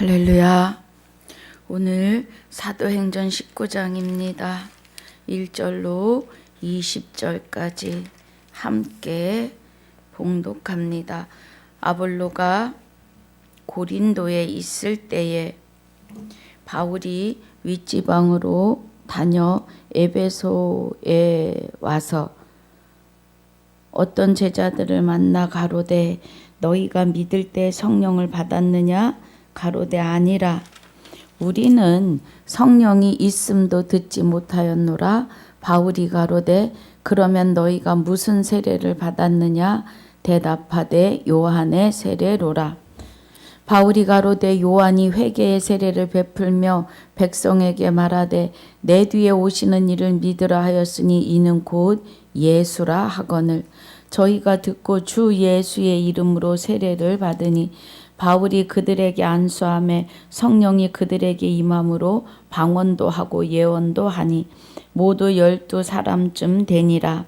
할렐루야. 오늘 사도행전 19장입니다. 1절로 20절까지 함께 봉독합니다. 아볼로가 고린도에 있을 때에 바울이 윗지방으로 다녀 에베소에 와서 어떤 제자들을 만나 가로되 너희가 믿을 때 성령을 받았느냐? 가로되 아니라 우리는 성령이 있음도 듣지 못하였노라. 바울이 가로되 그러면 너희가 무슨 세례를 받았느냐? 대답하되 요한의 세례로라. 바울이 가로되 요한이 회개의 세례를 베풀며 백성에게 말하되 내 뒤에 오시는 이를 믿으라 하였으니 이는 곧 예수라 하거늘 저희가 듣고 주 예수의 이름으로 세례를 받으니 바울이 그들에게 안수하며 성령이 그들에게 임함으로 방언도 하고 예언도 하니 모두 12사람쯤 되니라.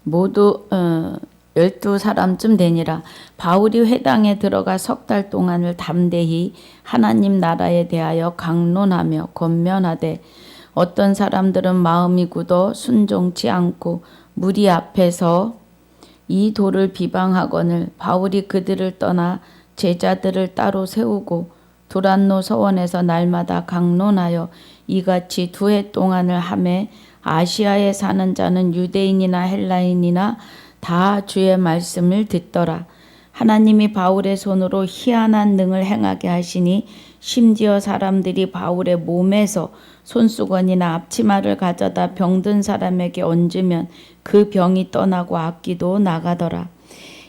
모두 12사람쯤 되니라. 바울이 회당에 들어가 석 달 동안을 담대히 하나님 나라에 대하여 강론하며 권면하되 어떤 사람들은 마음이 굳어 순종치 않고 무리 앞에서 이 도를 비방하거늘 바울이 그들을 떠나 제자들을 따로 세우고 두란노 서원에서 날마다 강론하여 이같이 2해 동안을 하매 아시아에 사는 자는 유대인이나 헬라인이나 다 주의 말씀을 듣더라. 하나님이 바울의 손으로 희한한 능을 행하게 하시니 심지어 사람들이 바울의 몸에서 손수건이나 앞치마를 가져다 병든 사람에게 얹으면 그 병이 떠나고 악기도 나가더라.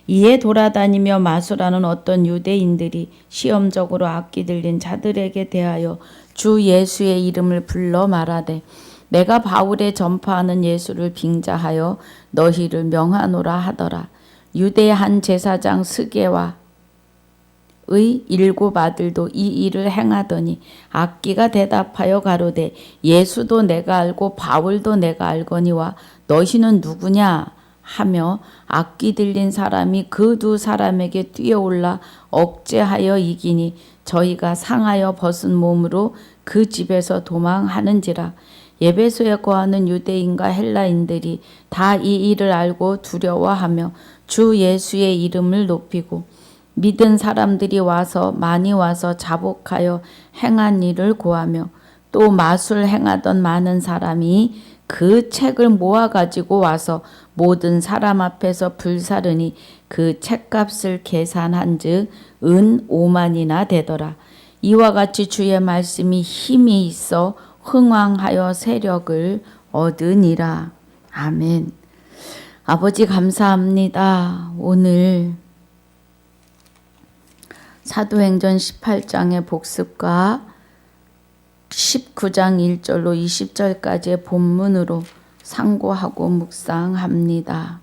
이에 돌아다니며 마술하는 어떤 유대인들이 시험적으로 악기 들린 자들에게 대하여 주 예수의 이름을 불러 말하되 내가 바울의 전파하는 예수를 빙자하여 너희를 명하노라 하더라. 유대 한 제사장 스게와 의 7 아들도 이 일을 행하더니 악기가 대답하여 가로되 예수도 내가 알고 바울도 내가 알거니와 너희는 누구냐 하며 악기 들린 사람이 그 2 사람에게 뛰어올라 억제하여 이기니 저희가 상하여 벗은 몸으로 그 집에서 도망하는지라. 에베소에 거하는 유대인과 헬라인들이 다 이 일을 알고 두려워하며 주 예수의 이름을 높이고 믿은 사람들이 많이 와서 자복하여 행한 일을 고하며 또 마술 행하던 많은 사람이 그 책을 모아가지고 와서 모든 사람 앞에서 불사르니 그 책값을 계산한즉 은 5만이나 되더라. 이와 같이 주의 말씀이 힘이 있어 흥왕하여 세력을 얻으니라. 아멘. 아버지 감사합니다. 오늘 사도행전 18장의 복습과 19장 1절로 20절까지의 본문으로 상고하고 묵상합니다.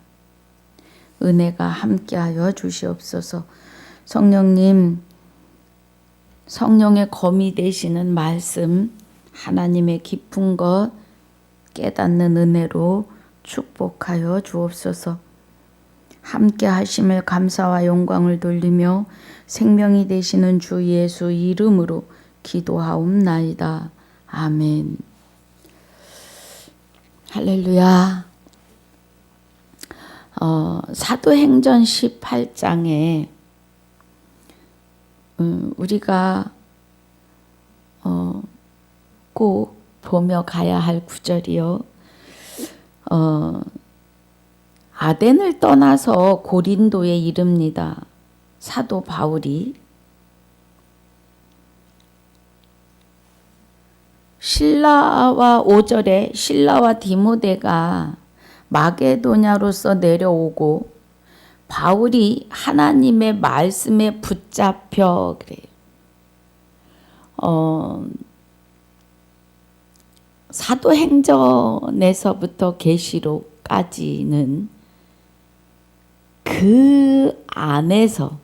은혜가 함께하여 주시옵소서. 성령님, 성령의 검이 되시는 말씀, 하나님의 깊은 것 깨닫는 은혜로 축복하여 주옵소서. 함께 하심을 감사와 영광을 돌리며 생명이 되시는 주 예수 이름으로 기도하옵나이다. 아멘. 할렐루야. 사도행전 18장에 우리가 꼭 보며 가야 할 구절이요. 아덴을 떠나서 고린도에 이릅니다. 사도 바울이 신라와 5절에 신라와 디모데가 마게도냐로서 내려오고 바울이 하나님의 말씀에 붙잡혀 그래요. 사도행전에서부터 계시록까지는 그 안에서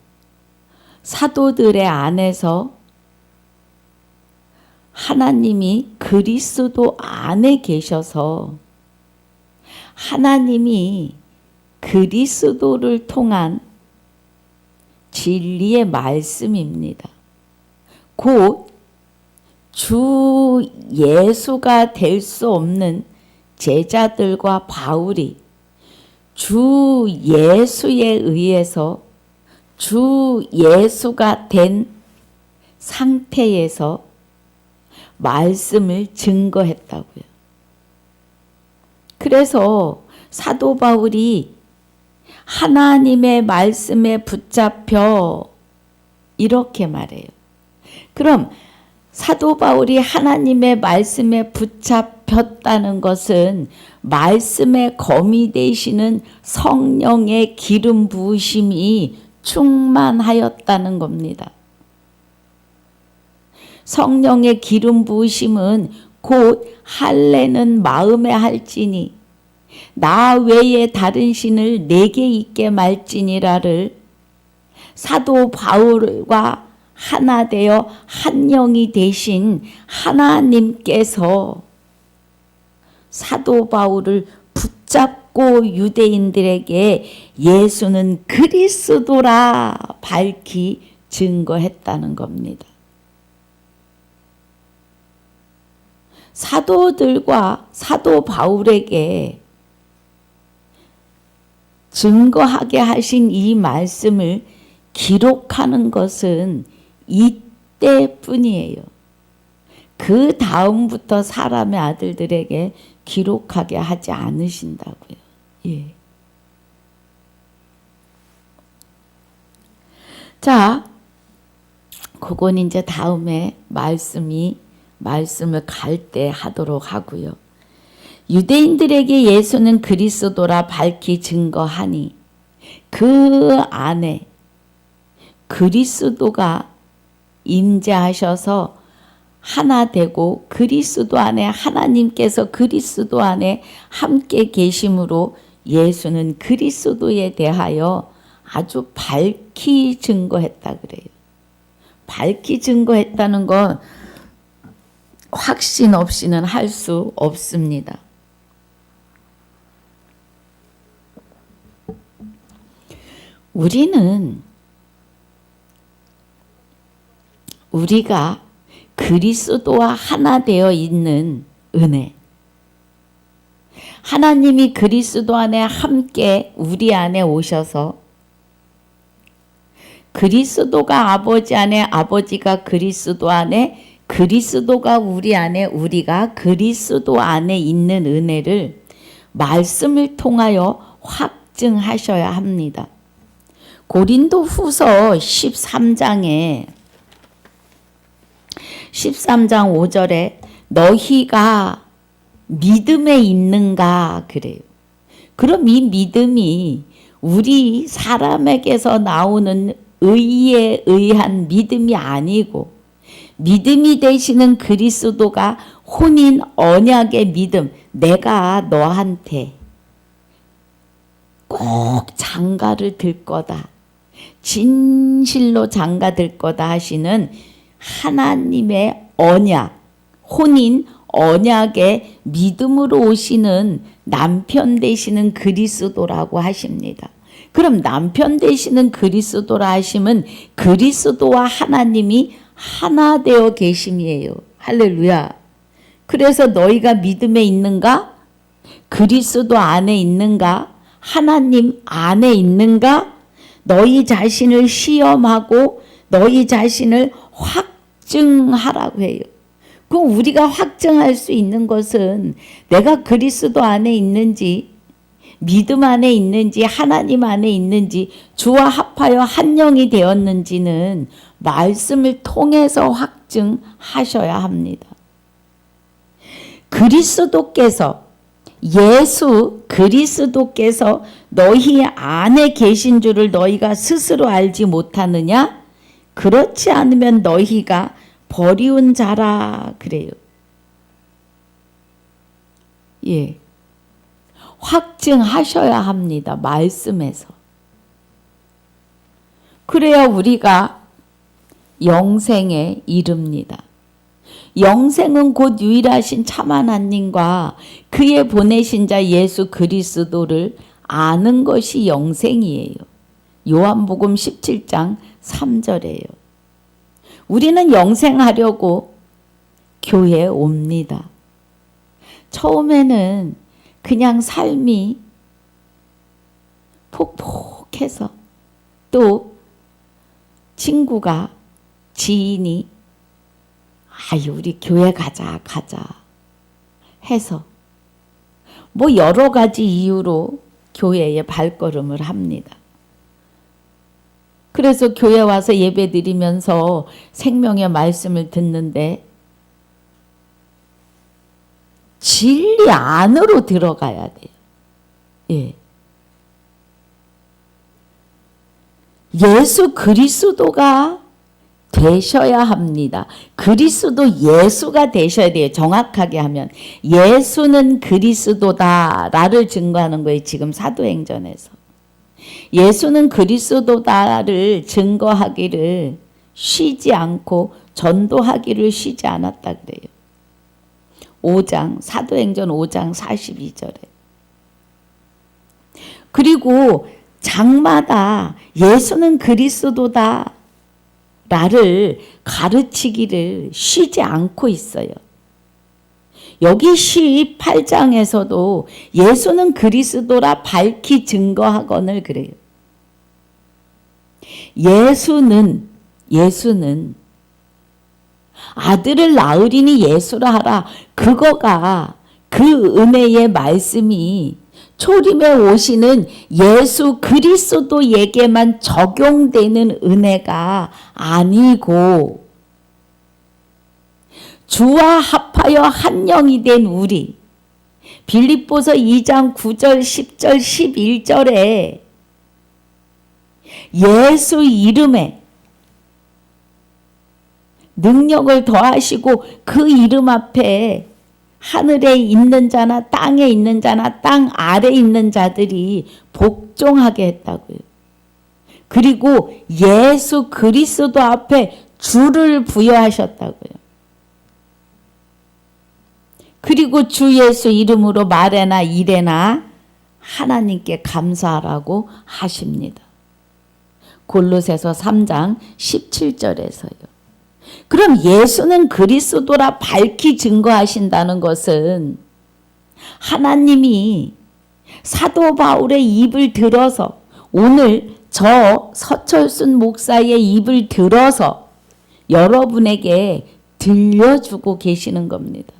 사도들의 안에서 하나님이 그리스도 안에 계셔서 하나님이 그리스도를 통한 진리의 말씀입니다. 곧 주 예수가 될 수 없는 제자들과 바울이 주 예수에 의해서 주 예수가 된 상태에서 말씀을 증거했다고요. 그래서 사도 바울이 하나님의 말씀에 붙잡혀 이렇게 말해요. 그럼 사도 바울이 하나님의 말씀에 붙잡혔다는 것은 말씀에 검이 되시는 성령의 기름 부으심이 충만하였다는 겁니다. 성령의 기름 부으심은 곧 할례는 마음에 할지니 나 외에 다른 신을 내게 있게 말지니라를 사도 바울과 하나 되어 한 영이 되신 하나님께서 사도 바울을 붙잡고 유대인들에게 예수는 그리스도라 밝히 증거했다는 겁니다. 사도들과 사도 바울에게 증거하게 하신 이 말씀을 기록하는 것은 이때뿐이에요. 그 다음부터 사람의 아들들에게 기록하게 하지 않으신다고요. 예. 자, 그건 이제 다음에 말씀을 갈 때 하도록 하고요. 유대인들에게 예수는 그리스도라 밝히 증거하니 그 안에 그리스도가 임재하셔서 하나 되고 그리스도 안에 하나님께서 그리스도 안에 함께 계심으로 예수는 그리스도에 대하여 아주 밝히 증거했다 그래요. 밝히 증거했다는 건 확신 없이는 할 수 없습니다. 우리가 그리스도와 하나 되어 있는 은혜, 하나님이 그리스도 안에 함께 우리 안에 오셔서 그리스도가 아버지 안에, 아버지가 그리스도 안에, 그리스도가 우리 안에, 우리가 그리스도 안에 있는 은혜를 말씀을 통하여 확증하셔야 합니다. 고린도 후서 13장 5절에 너희가 믿음에 있는가 그래요. 그럼 이 믿음이 우리 사람에게서 나오는 의에 의한 믿음이 아니고 믿음이 되시는 그리스도가 혼인 언약의 믿음, 내가 너한테 꼭 장가를 들 거다, 진실로 장가 들 거다 하시는 하나님의 언약, 혼인 언약의 믿음으로 오시는 남편 되시는 그리스도라고 하십니다. 그럼 남편 되시는 그리스도라 하시면 그리스도와 하나님이 하나 되어 계심이에요. 할렐루야. 그래서 너희가 믿음에 있는가? 그리스도 안에 있는가? 하나님 안에 있는가? 너희 자신을 시험하고 너희 자신을 확증하라고 해요. 그럼 우리가 확증할 수 있는 것은 내가 그리스도 안에 있는지, 믿음 안에 있는지, 하나님 안에 있는지, 주와 합하여 한 영이 되었는지는 말씀을 통해서 확증하셔야 합니다. 그리스도께서, 예수 그리스도께서 너희 안에 계신 줄을 너희가 스스로 알지 못하느냐? 그렇지 않으면 너희가 버리운 자라 그래요. 예. 확증하셔야 합니다. 말씀에서. 그래야 우리가 영생에 이릅니다. 영생은 곧 유일하신 참 하나님과 그의 보내신 자 예수 그리스도를 아는 것이 영생이에요. 요한복음 17장 3절이에요. 우리는 영생하려고 교회에 옵니다. 처음에는 그냥 삶이 폭폭해서 또 친구가 지인이 아유 우리 교회 가자 해서 뭐 여러 가지 이유로 교회에 발걸음을 합니다. 그래서 교회 와서 예배 드리면서 생명의 말씀을 듣는데 진리 안으로 들어가야 돼요. 예. 예수 그리스도가 되셔야 합니다. 그리스도 예수가 되셔야 돼요. 정확하게 하면 예수는 그리스도다라를 증거하는 거예요. 지금 사도행전에서 예수는 그리스도다를 증거하기를 쉬지 않고 전도하기를 쉬지 않았다 그래요. 5장 사도행전 5장 42절에 그리고 장마다 예수는 그리스도다 나를 가르치기를 쉬지 않고 있어요. 여기 18장에서도 예수는 그리스도라 밝히 증거하거늘 그래요. 예수는 아들을 낳으리니 예수라 하라. 그거가 그 은혜의 말씀이 초림에 오시는 예수 그리스도에게만 적용되는 은혜가 아니고 주와 합하여 한 영이 된 우리 빌립보서 2장 9절 10절 11절에 예수 이름에 능력을 더하시고 그 이름 앞에 하늘에 있는 자나 땅에 있는 자나 땅 아래 있는 자들이 복종하게 했다고요. 그리고 예수 그리스도 앞에 주를 부여하셨다고요. 그리고 주 예수 이름으로 말에나 일에나 하나님께 감사하라고 하십니다. 골로새서 3장 17절에서요. 그럼 예수는 그리스도라 밝히 증거하신다는 것은 하나님이 사도 바울의 입을 들어서 오늘 저 서철순 목사의 입을 들어서 여러분에게 들려주고 계시는 겁니다.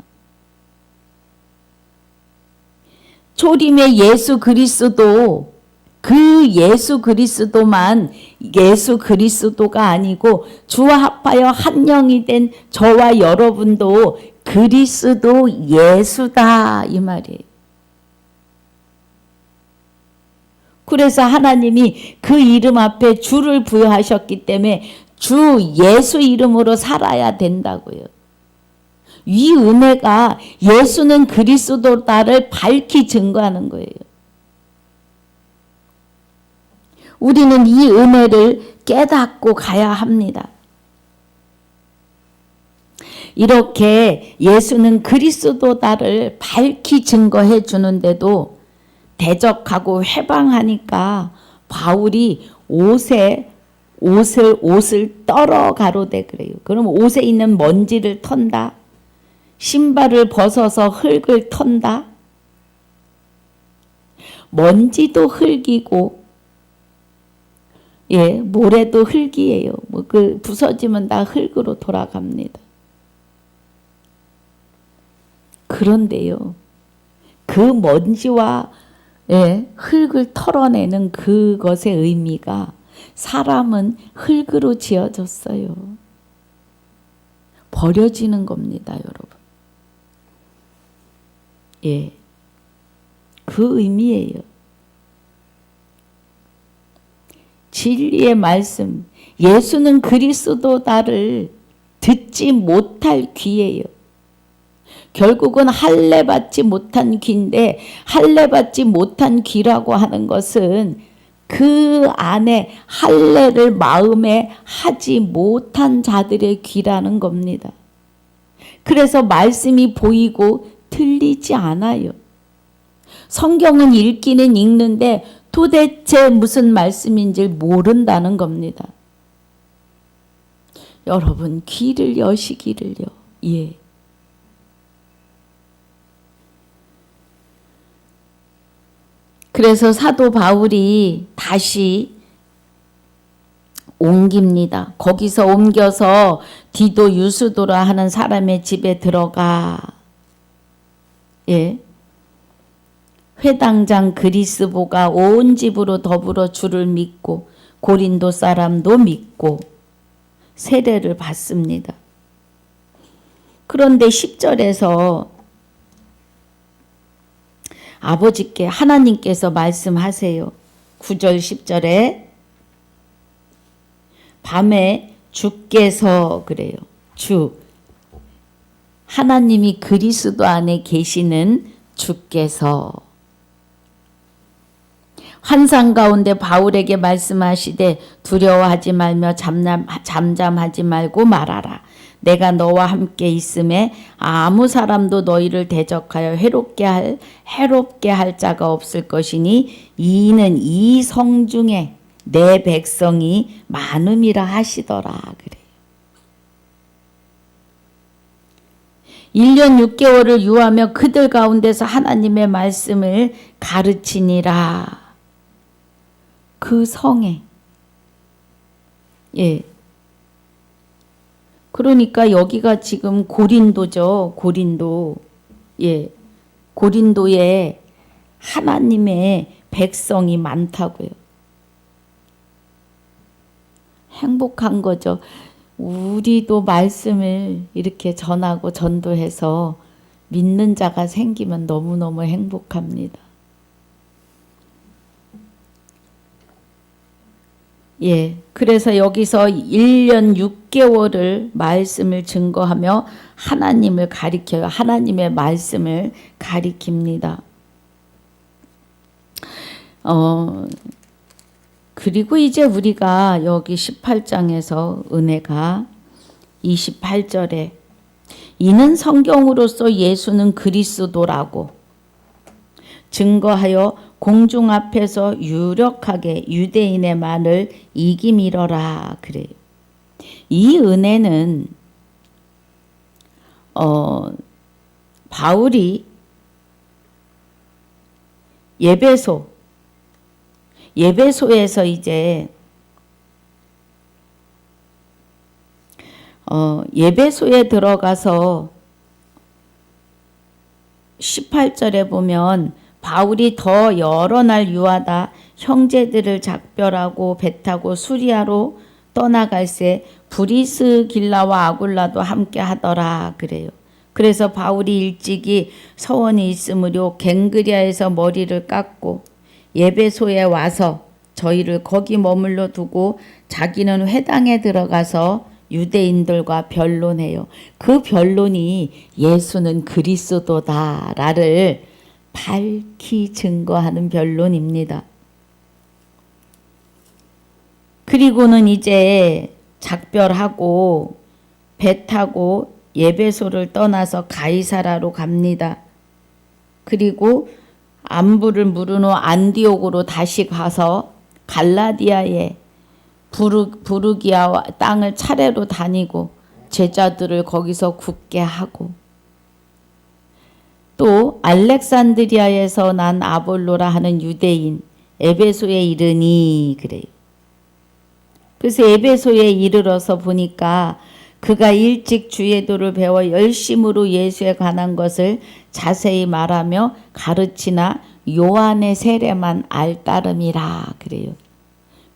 초림의 예수 그리스도 그 예수 그리스도만 예수 그리스도가 아니고 주와 합하여 한 영이 된 저와 여러분도 그리스도 예수다 이 말이에요. 그래서 하나님이 그 이름 앞에 주를 부여하셨기 때문에 주 예수 이름으로 살아야 된다고요. 이 은혜가 예수는 그리스도다를 밝히 증거하는 거예요. 우리는 이 은혜를 깨닫고 가야 합니다. 이렇게 예수는 그리스도다를 밝히 증거해 주는데도 대적하고 회방하니까 바울이 옷을 떨어 가로되 그래요. 그럼 옷에 있는 먼지를 턴다. 신발을 벗어서 흙을 턴다. 먼지도 흙이고 예, 모래도 흙이에요. 뭐 그 부서지면 다 흙으로 돌아갑니다. 그런데요, 그 먼지와 예, 흙을 털어내는 그것의 의미가 사람은 흙으로 지어졌어요. 버려지는 겁니다, 여러분. 예, 그 의미예요. 진리의 말씀, 예수는 그리스도다를 듣지 못할 귀예요. 결국은 할례 받지 못한 귀인데 할례 받지 못한 귀라고 하는 것은 그 안에 할례를 마음에 하지 못한 자들의 귀라는 겁니다. 그래서 말씀이 보이고 들리지 않아요. 성경은 읽기는 읽는데 도대체 무슨 말씀인지 모른다는 겁니다. 여러분 귀를 여시기를요. 예. 그래서 사도 바울이 다시 옮깁니다. 거기서 옮겨서 디도 유스도라 하는 사람의 집에 들어가. 예. 회당장 그리스보가 온 집으로 더불어 주를 믿고 고린도 사람도 믿고 세례를 받습니다. 그런데 10절에서 아버지께 하나님께서 말씀하세요. 9절 10절에 밤에 주께서 그래요. 주 하나님이 그리스도 안에 계시는 주께서 환상 가운데 바울에게 말씀하시되 두려워하지 말며 잠잠하지 말고 말하라. 내가 너와 함께 있음에 아무 사람도 너희를 대적하여 해롭게 할 자가 없을 것이니 이는 이 성 중에 내 백성이 많음이라 하시더라. 그래요. 1년 6개월을 유하며 그들 가운데서 하나님의 말씀을 가르치니라. 그 성에. 예. 그러니까 여기가 지금 고린도죠. 고린도. 예. 고린도에 하나님의 백성이 많다고요. 행복한 거죠. 우리도 말씀을 이렇게 전하고 전도해서 믿는 자가 생기면 너무너무 행복합니다. 예, 그래서 여기서 1년 6개월을 말씀을 증거하며 하나님을 가리켜요. 하나님의 말씀을 가리킵니다. 그리고 이제 우리가 여기 18장에서 은혜가 28절에 이는 성경으로서 예수는 그리스도라고 증거하여 공중 앞에서 유력하게 유대인의 말을 이기밀어라 그래요. 이 은혜는 바울이 예배소에서 이제 예배소에 들어가서 18절에 보면 바울이 더 여러 날 유하다 형제들을 작별하고 배 타고 수리아로 떠나갈새 브리스길라와 아굴라도 함께 하더라 그래요. 그래서 바울이 일찍이 서원이 있으므로 갱그리아에서 머리를 깎고 예배소에 와서 저희를 거기 머물러 두고 자기는 회당에 들어가서 유대인들과 변론해요. 그 변론이 예수는 그리스도다라를 밝히 증거하는 변론입니다. 그리고는 이제 작별하고 배 타고 예배소를 떠나서 가이사라로 갑니다. 그리고 안부를 물은 후 안디옥으로 다시 가서 갈라디아의 부르기아 땅을 차례로 다니고 제자들을 거기서 굳게 하고 또 알렉산드리아에서 난 아볼로라 하는 유대인 에베소에 이르니 그래요. 그래서 에베소에 이르러서 보니까 그가 일찍 주의 도를 배워 열심으로 예수에 관한 것을 자세히 말하며 가르치나 요한의 세례만 알 따름이라 그래요.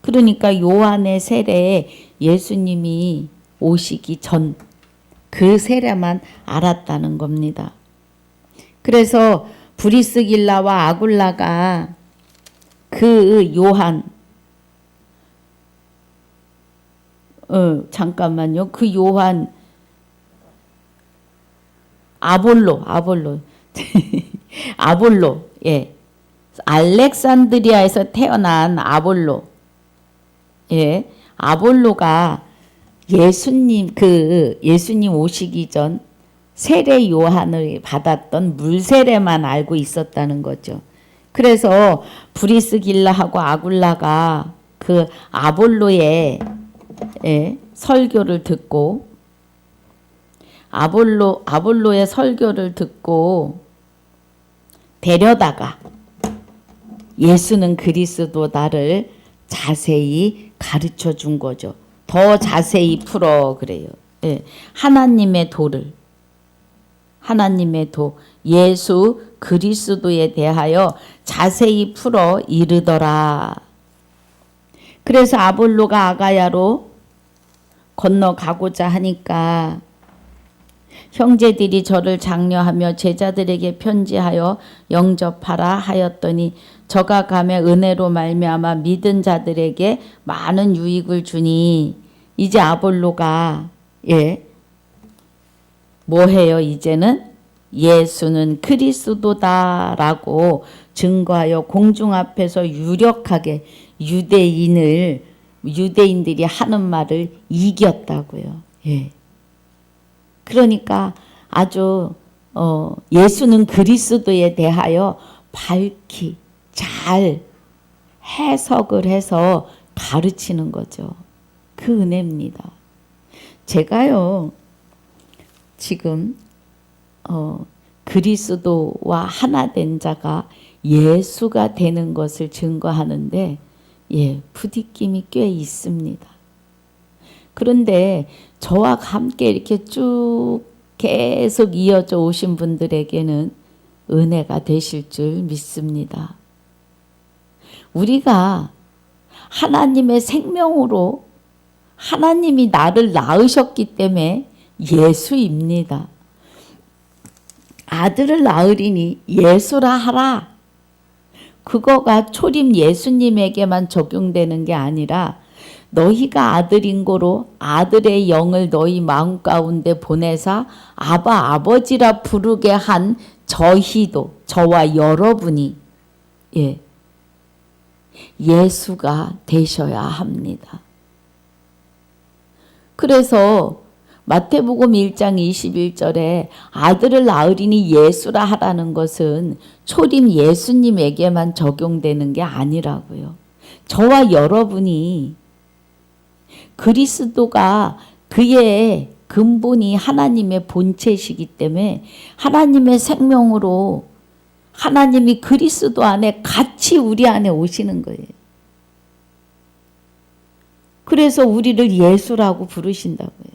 그러니까 요한의 세례에 예수님이 오시기 전 그 세례만 알았다는 겁니다. 그래서 브리스길라와 아굴라가 그 요한 잠깐만요. 그 요한 아볼로 아볼로 예. 알렉산드리아에서 태어난 아볼로 예. 아볼로가 예수님 오시기 전 세례 요한을 받았던 물세례만 알고 있었다는 거죠. 그래서 브리스길라하고 아굴라가 그 아볼로의 설교를 듣고 아볼로의 설교를 듣고 데려다가 예수는 그리스도다를 자세히 가르쳐 준 거죠. 더 자세히 풀어 그래요. 하나님의 도를, 하나님의 도, 예수 그리스도에 대하여 자세히 풀어 이르더라. 그래서 아볼로가 아가야로 건너가고자 하니까 형제들이 저를 장려하며 제자들에게 편지하여 영접하라 하였더니 저가 가며 은혜로 말미암아 믿은 자들에게 많은 유익을 주니 이제 아볼로가 뭐해요? 이제는 예수는 그리스도다라고 증거하여 공중 앞에서 유력하게 유대인들이 하는 말을 이겼다고요. 그러니까 아주 예수는 그리스도에 대하여 밝히 잘 해석을 해서 가르치는 거죠. 그 은혜입니다. 제가요 지금 그리스도와 하나 된 자가 예수가 되는 것을 증거하는데 부딪힘이 꽤 있습니다. 그런데 저와 함께 이렇게 쭉 계속 이어져 오신 분들에게는 은혜가 되실 줄 믿습니다. 우리가 하나님의 생명으로 하나님이 나를 낳으셨기 때문에 예수입니다. 아들을 낳으리니 예수라 하라. 그거가 초림 예수님에게만 적용되는 게 아니라 너희가 아들인 고로 아들의 영을 너희 마음 가운데 보내사 아바 아버지라 부르게 한 저희도 저와 여러분이 예수가 되셔야 합니다. 그래서 마태복음 1장 21절에 아들을 낳으리니 예수라 하라는 것은 초림 예수님에게만 적용되는 게 아니라고요. 저와 여러분이 그리스도가 그의 근본이 하나님의 본체시기 때문에 하나님의 생명으로 하나님이 그리스도 안에 같이 우리 안에 오시는 거예요. 그래서 우리를 예수라고 부르신다고요.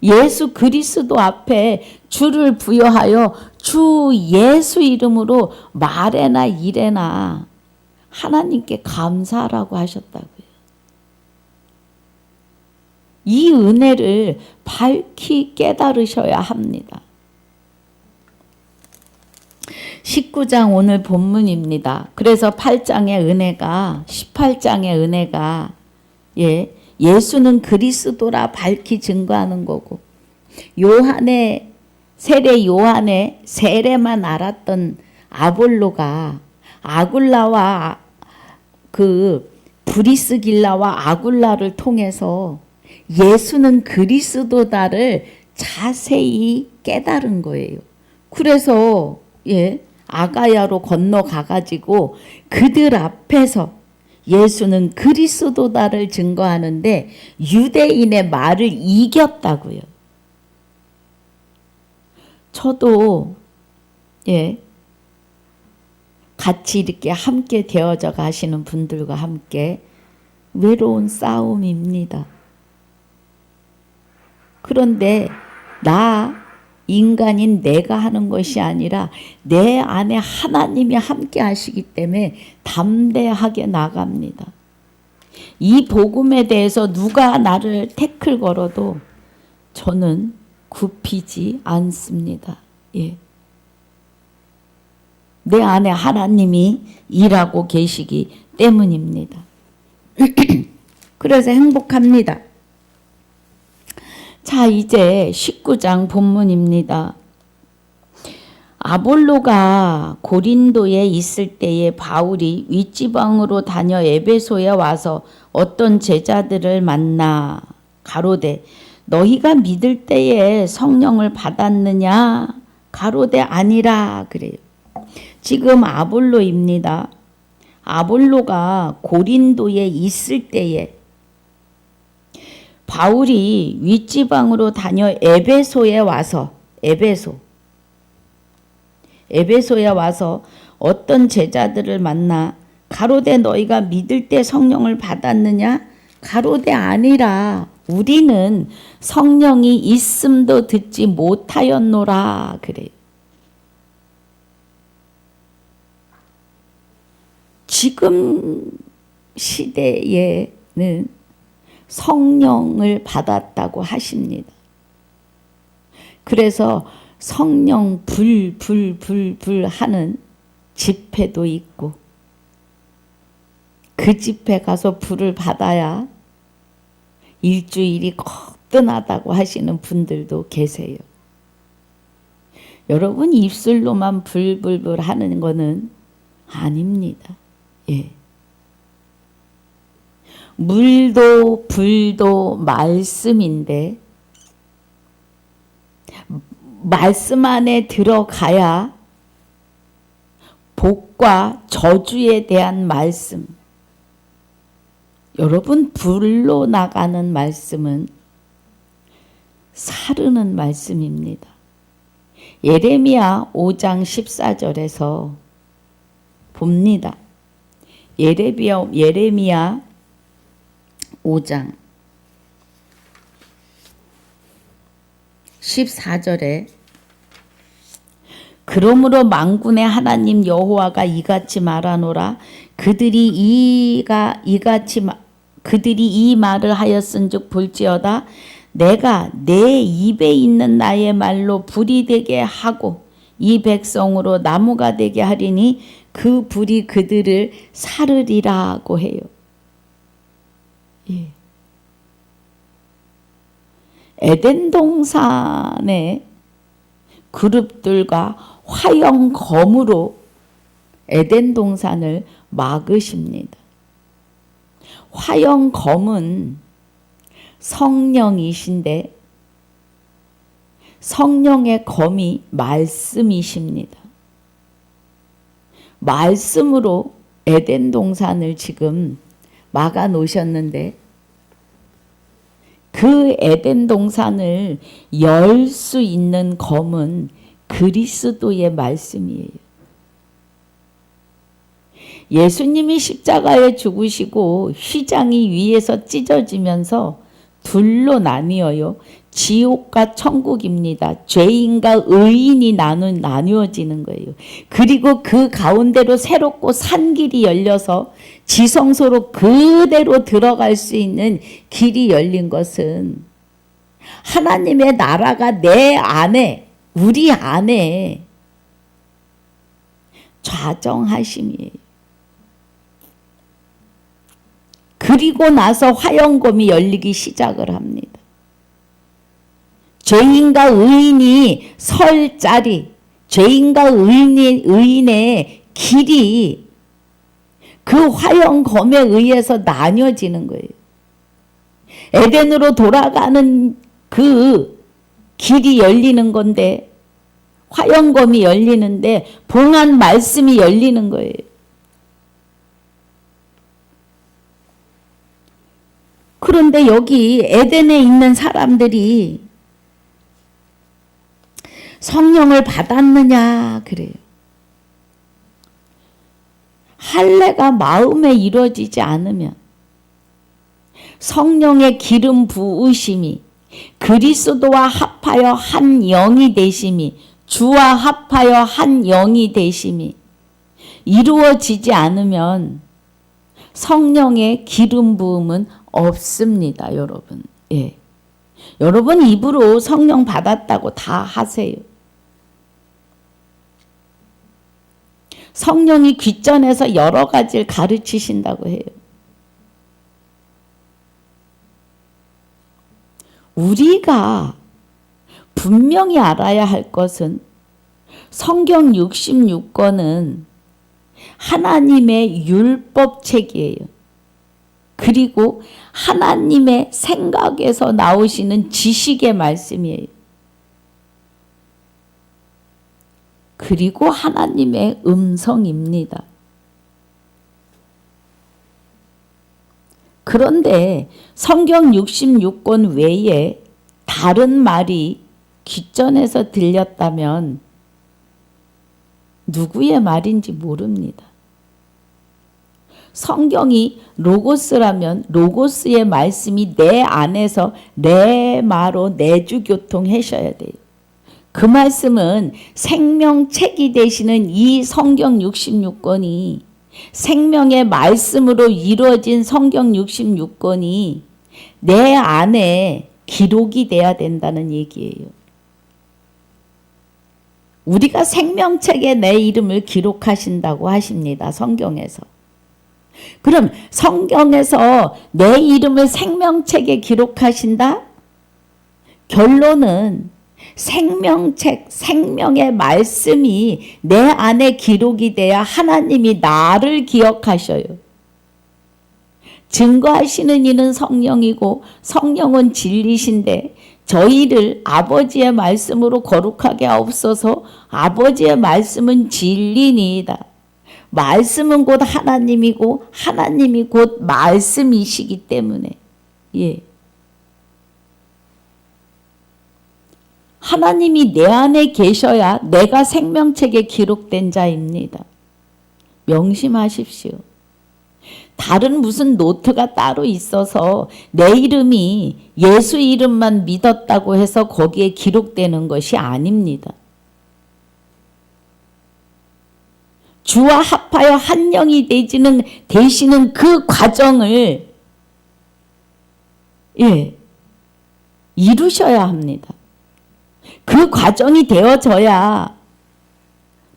예수 그리스도 앞에 주를 부여하여 주 예수 이름으로 말에나 일에나 하나님께 감사하라고 하셨다고요. 이 은혜를 밝히 깨달으셔야 합니다. 19장 오늘 본문입니다. 그래서 8장의 은혜가 18장의 은혜가 예수는 그리스도라 밝히 증거하는 거고 요한의 세례만 알았던 아볼로가 아굴라와 그 브리스길라와 아굴라를 통해서 예수는 그리스도다를 자세히 깨달은 거예요. 그래서 아가야로 건너가가지고 그들 앞에서 예수는 그리스도다를 증거하는데 유대인의 말을 이겼다고요. 저도 같이 이렇게 함께 되어져 가시는 분들과 함께 외로운 싸움입니다. 그런데 인간인 내가 하는 것이 아니라 내 안에 하나님이 함께 하시기 때문에 담대하게 나갑니다. 이 복음에 대해서 누가 나를 태클 걸어도 저는 굽히지 않습니다. 내 안에 하나님이 일하고 계시기 때문입니다. 그래서 행복합니다. 자, 이제 19장 본문입니다. 아볼로가 고린도에 있을 때에 바울이 윗지방으로 다녀 에베소에 와서 어떤 제자들을 만나 가로되 너희가 믿을 때에 성령을 받았느냐? 가로되 아니라 그래요. 지금 아볼로입니다. 아볼로가 고린도에 있을 때에 바울이 윗지방으로 다녀 에베소에 와서 어떤 제자들을 만나 가로되 너희가 믿을 때 성령을 받았느냐? 가로되 아니라 우리는 성령이 있음도 듣지 못하였노라 그래요. 지금 시대에는 성령을 받았다고 하십니다. 그래서 성령 불 하는 집회도 있고 그 집회 가서 불을 받아야 일주일이 거뜬하다고 하시는 분들도 계세요. 여러분 입술로만 불 하는 거는 아닙니다. 예. 물도 불도 말씀인데 말씀 안에 들어가야 복과 저주에 대한 말씀. 여러분 불로 나가는 말씀은 사르는 말씀입니다. 예레미야 5장 14절에서 봅니다. 예레미야 5장 14절에 그러므로 만군의 하나님 여호와가 이같이 말하노라. 그들이 이 말을 하였은즉 볼지어다 내가 내 입에 있는 나의 말로 불이 되게 하고 이 백성으로 나무가 되게 하리니 그 불이 그들을 사르리라고 해요. 예. 에덴 동산의 그룹들과 화영검으로 에덴 동산을 막으십니다. 화영검은 성령이신데 성령의 검이 말씀이십니다. 말씀으로 에덴 동산을 지금 막아 놓으셨는데 그 에덴 동산을 열 수 있는 검은 그리스도의 말씀이에요. 예수님이 십자가에 죽으시고 휘장이 위에서 찢어지면서 둘로 나뉘어요. 지옥과 천국입니다. 죄인과 의인이 나누어지는 거예요. 그리고 그 가운데로 새롭고 산 길이 열려서 지성소로 그대로 들어갈 수 있는 길이 열린 것은 하나님의 나라가 내 안에, 우리 안에 좌정하심이에요. 그리고 나서 화영검이 열리기 시작을 합니다. 죄인과 의인이 설 자리, 죄인과 의인의 길이 그 화영검에 의해서 나뉘어지는 거예요. 에덴으로 돌아가는 그 길이 열리는 건데 화영검이 열리는데 봉한 말씀이 열리는 거예요. 그런데 여기 에덴에 있는 사람들이 성령을 받았느냐 그래요. 할례가 마음에 이루어지지 않으면 성령의 기름 부으심이 그리스도와 합하여 한 영이 되심이 주와 합하여 한 영이 되심이 이루어지지 않으면 성령의 기름 부음은 없습니다, 여러분. 예. 여러분 입으로 성령 받았다고 다 하세요. 성령이 귀전에서 여러 가지를 가르치신다고 해요. 우리가 분명히 알아야 할 것은 성경 66권은 하나님의 율법책이에요. 그리고 하나님의 생각에서 나오시는 지식의 말씀이에요. 그리고 하나님의 음성입니다. 그런데 성경 66권 외에 다른 말이 귓전에서 들렸다면 누구의 말인지 모릅니다. 성경이 로고스라면 로고스의 말씀이 내 안에서 레마로 내주교통하셔야 돼요. 그 말씀은 생명책이 되시는 이 성경 66권이 생명의 말씀으로 이루어진 성경 66권이 내 안에 기록이 돼야 된다는 얘기예요. 우리가 생명책에 내 이름을 기록하신다고 하십니다. 성경에서. 그럼 성경에서 내 이름을 생명책에 기록하신다? 결론은 생명책, 생명의 말씀이 내 안에 기록이 돼야 하나님이 나를 기억하셔요. 증거하시는 이는 성령이고 성령은 진리신데 저희를 아버지의 말씀으로 거룩하게 하옵소서. 아버지의 말씀은 진리니이다. 말씀은 곧 하나님이고 하나님이 곧 말씀이시기 때문에 하나님이 내 안에 계셔야 내가 생명책에 기록된 자입니다. 명심하십시오. 다른 무슨 노트가 따로 있어서 내 이름이 예수 이름만 믿었다고 해서 거기에 기록되는 것이 아닙니다. 주와 합하여 한 영이 되시는 그 과정을 이루셔야 합니다. 그 과정이 되어져야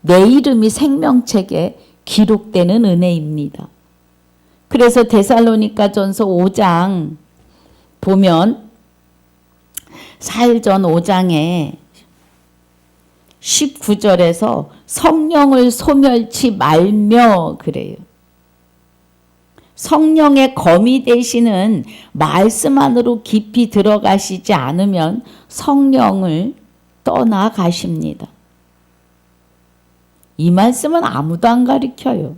내 이름이 생명책에 기록되는 은혜입니다. 그래서 데살로니가전서 5장 보면 4일전 5장에 19절에서 성령을 소멸치 말며 그래요. 성령의 검이 되시는 말씀 안으로 깊이 들어가시지 않으면 성령을 떠나가십니다. 이 말씀은 아무도 안 가르쳐요.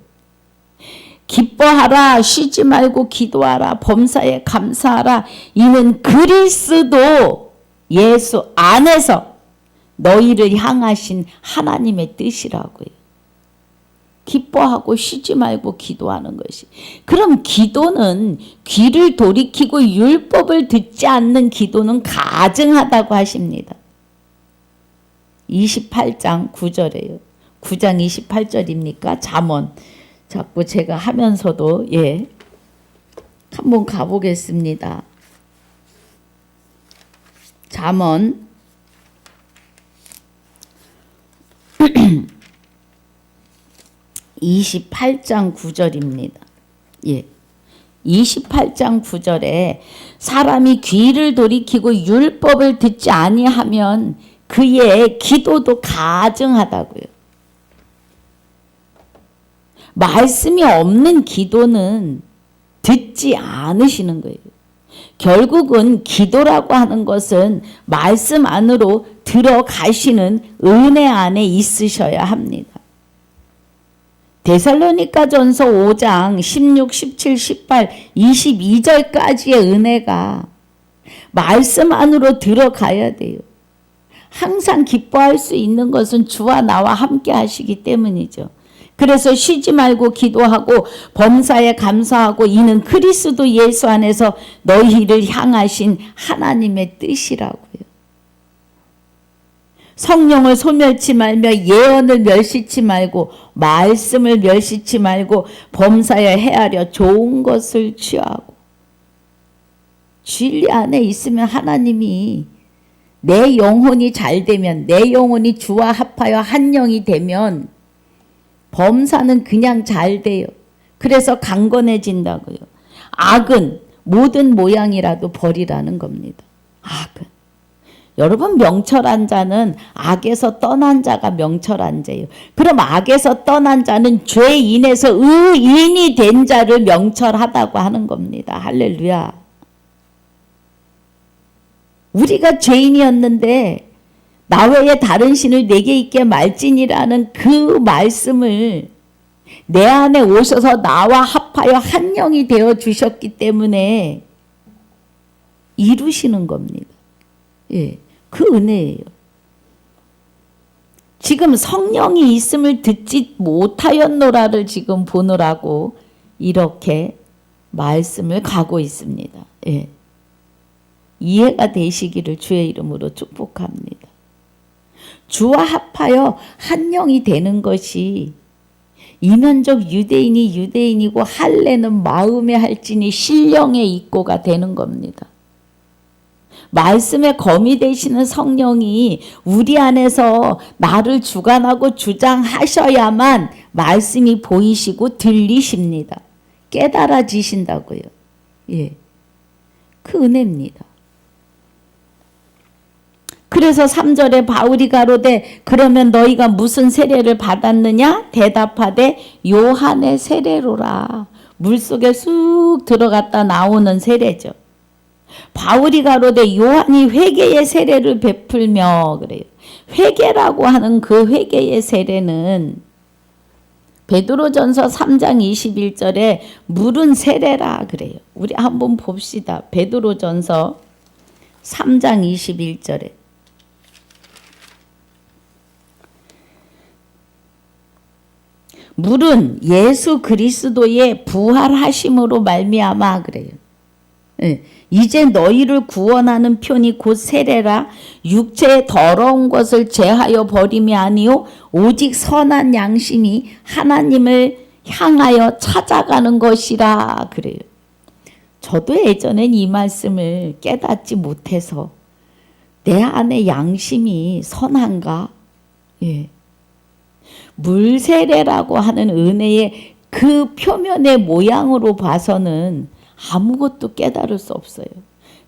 기뻐하라, 쉬지 말고 기도하라, 범사에 감사하라. 이는 그리스도 예수 안에서 너희를 향하신 하나님의 뜻이라고요. 기뻐하고 쉬지 말고 기도하는 것이. 그럼 기도는 귀를 돌이키고 율법을 듣지 않는 기도는 가증하다고 하십니다. 28장 9절이에요. 9장 28절입니까? 잠언. 자꾸 제가 하면서도 한번 가보겠습니다. 잠언 28장 9절입니다. 28장 9절에 사람이 귀를 돌이키고 율법을 듣지 아니하면 그의 기도도 가증하다고요. 말씀이 없는 기도는 듣지 않으시는 거예요. 결국은 기도라고 하는 것은 말씀 안으로 들어가시는 은혜 안에 있으셔야 합니다. 데살로니가전서 5장 16, 17, 18, 22절까지의 은혜가 말씀 안으로 들어가야 돼요. 항상 기뻐할 수 있는 것은 주와 나와 함께 하시기 때문이죠. 그래서 쉬지 말고 기도하고 범사에 감사하고 이는 그리스도 예수 안에서 너희를 향하신 하나님의 뜻이라고요. 성령을 소멸치 말며 예언을 멸시치 말고 말씀을 멸시치 말고 범사에 헤아려 좋은 것을 취하고. 진리 안에 있으면 하나님이 내 영혼이 잘 되면, 내 영혼이 주와 합하여 한 영이 되면 범사는 그냥 잘 돼요. 그래서 강건해진다고요. 악은 모든 모양이라도 버리라는 겁니다. 악은. 여러분, 명철한 자는 악에서 떠난 자가 명철한 자예요. 그럼 악에서 떠난 자는 죄인에서 의인이 된 자를 명철하다고 하는 겁니다. 할렐루야. 우리가 죄인이었는데 나 외에 다른 신을 내게 있게 말지니라는 그 말씀을 내 안에 오셔서 나와 합하여 한 영이 되어 주셨기 때문에 이루시는 겁니다. 예, 그 은혜예요. 지금 성령이 있음을 듣지 못하였노라를 지금 보느라고 이렇게 말씀을 가고 있습니다. 예. 이해가 되시기를 주의 이름으로 축복합니다. 주와 합하여 한 영이 되는 것이 이면적 유대인이 유대인이고 할례는 마음에 할지니 신령의 입고가 되는 겁니다. 말씀에 검이 되시는 성령이 우리 안에서 나를 주관하고 주장하셔야만 말씀이 보이시고 들리십니다. 깨달아지신다고요. 예, 그 은혜입니다. 그래서 3절에 바울이 가로되 그러면 너희가 무슨 세례를 받았느냐? 대답하되 요한의 세례로라. 물속에 쑥 들어갔다 나오는 세례죠. 바울이 가로되 요한이 회개의 세례를 베풀며 그래요. 회개라고 하는 그 회개의 세례는 베드로전서 3장 21절에 물은 세례라 그래요. 우리 한번 봅시다. 베드로전서 3장 21절에 물은 예수 그리스도의 부활하심으로 말미암아 그래요. 예. 이제 너희를 구원하는 편이 곧 세례라. 육체의 더러운 것을 제하여 버림이 아니요 오직 선한 양심이 하나님을 향하여 찾아가는 것이라 그래요. 저도 예전엔 이 말씀을 깨닫지 못해서 내 안에 양심이 선한가? 예. 물세례라고 하는 은혜의 그 표면의 모양으로 봐서는 아무것도 깨달을 수 없어요.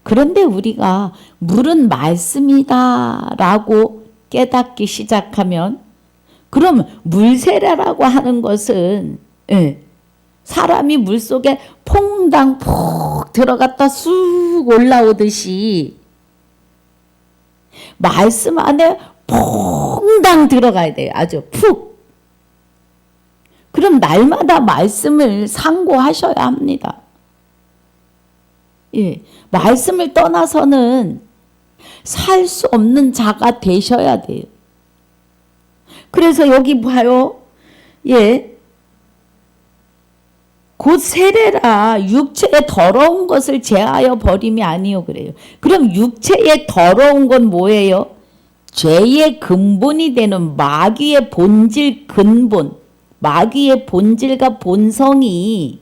그런데 우리가 물은 말씀이다 라고 깨닫기 시작하면 그럼 물세례라고 하는 것은 사람이 물속에 퐁당 푹 들어갔다 쑥 올라오듯이 말씀 안에 퐁당 들어가야 돼요. 아주 푹. 그럼 날마다 말씀을 상고하셔야 합니다. 예, 말씀을 떠나서는 살 수 없는 자가 되셔야 돼요. 그래서 여기 봐요. 예, 곧 세례라. 육체의 더러운 것을 제하여 버림이 아니요 그래요. 그럼 육체의 더러운 건 뭐예요? 죄의 근본이 되는 마귀의 본질 근본, 마귀의 본질과 본성이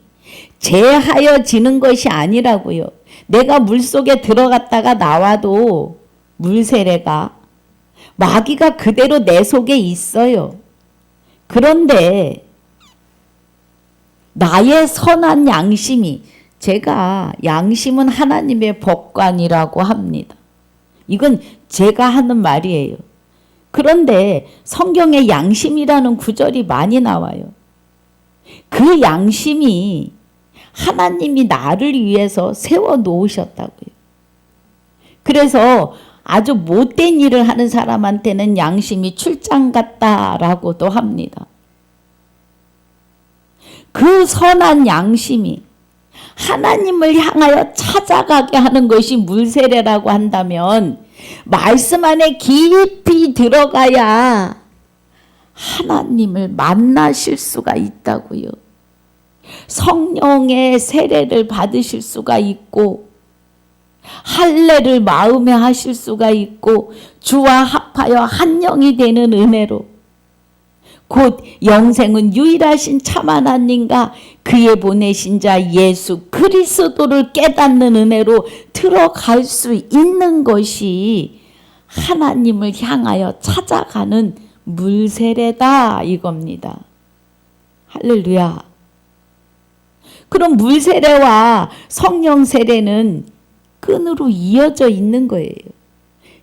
제하여지는 것이 아니라고요. 내가 물속에 들어갔다가 나와도 물세례가 마귀가 그대로 내 속에 있어요. 그런데 나의 선한 양심이, 제가 양심은 하나님의 법관이라고 합니다. 이건 제가 하는 말이에요. 그런데 성경에 양심이라는 구절이 많이 나와요. 그 양심이 하나님이 나를 위해서 세워 놓으셨다고요. 그래서 아주 못된 일을 하는 사람한테는 양심이 출장 같다라고도 합니다. 그 선한 양심이 하나님을 향하여 찾아가게 하는 것이 물세례라고 한다면 말씀 안에 깊이 들어가야 하나님을 만나실 수가 있다고요. 성령의 세례를 받으실 수가 있고 할례를 마음에 하실 수가 있고 주와 합하여 한 영이 되는 은혜로 곧 영생은 유일하신 참 하나님과 그의 보내신 자 예수 그리스도를 깨닫는 은혜로 들어갈 수 있는 것이 하나님을 향하여 찾아가는 물세례다 이겁니다. 할렐루야. 그럼 물세례와 성령 세례는 끈으로 이어져 있는 거예요.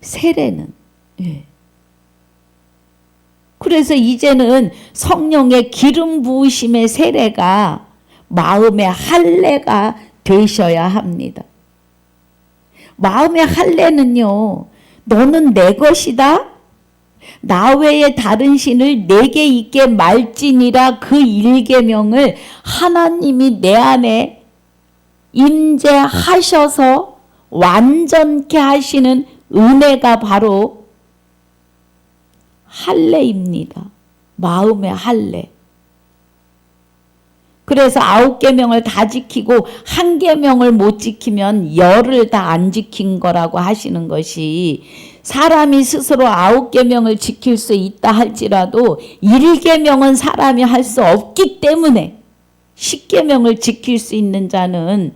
세례는. 예. 그래서 이제는 성령의 기름 부으심의 세례가 마음의 할례가 되셔야 합니다. 마음의 할례는요, 너는 내 것이다. 나 외에 다른 신을 내게 있게 말지니라. 그 일계명을 하나님이 내 안에 임재하셔서 완전케 하시는 은혜가 바로 할례입니다. 마음의 할례. 그래서 9계명을 다 지키고 1계명을 못 지키면 10을 다 안 지킨 거라고 하시는 것이, 사람이 스스로 9계명을 지킬 수 있다 할지라도 1계명은 사람이 할 수 없기 때문에 10계명을 지킬 수 있는 자는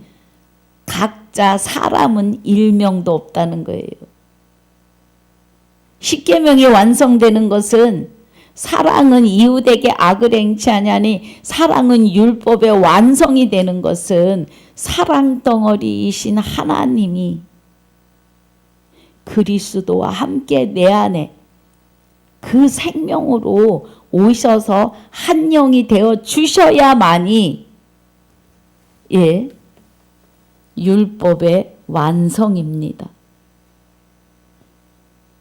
각자 사람은 1명도 없다는 거예요. 10계명이 완성되는 것은 사랑은 이웃에게 악을 행치 아니하니, 사랑은 율법의 완성이 되는 것은 사랑 덩어리이신 하나님이 그리스도와 함께 내 안에 그 생명으로 오셔서 한 영이 되어 주셔야만이 율법의 완성입니다.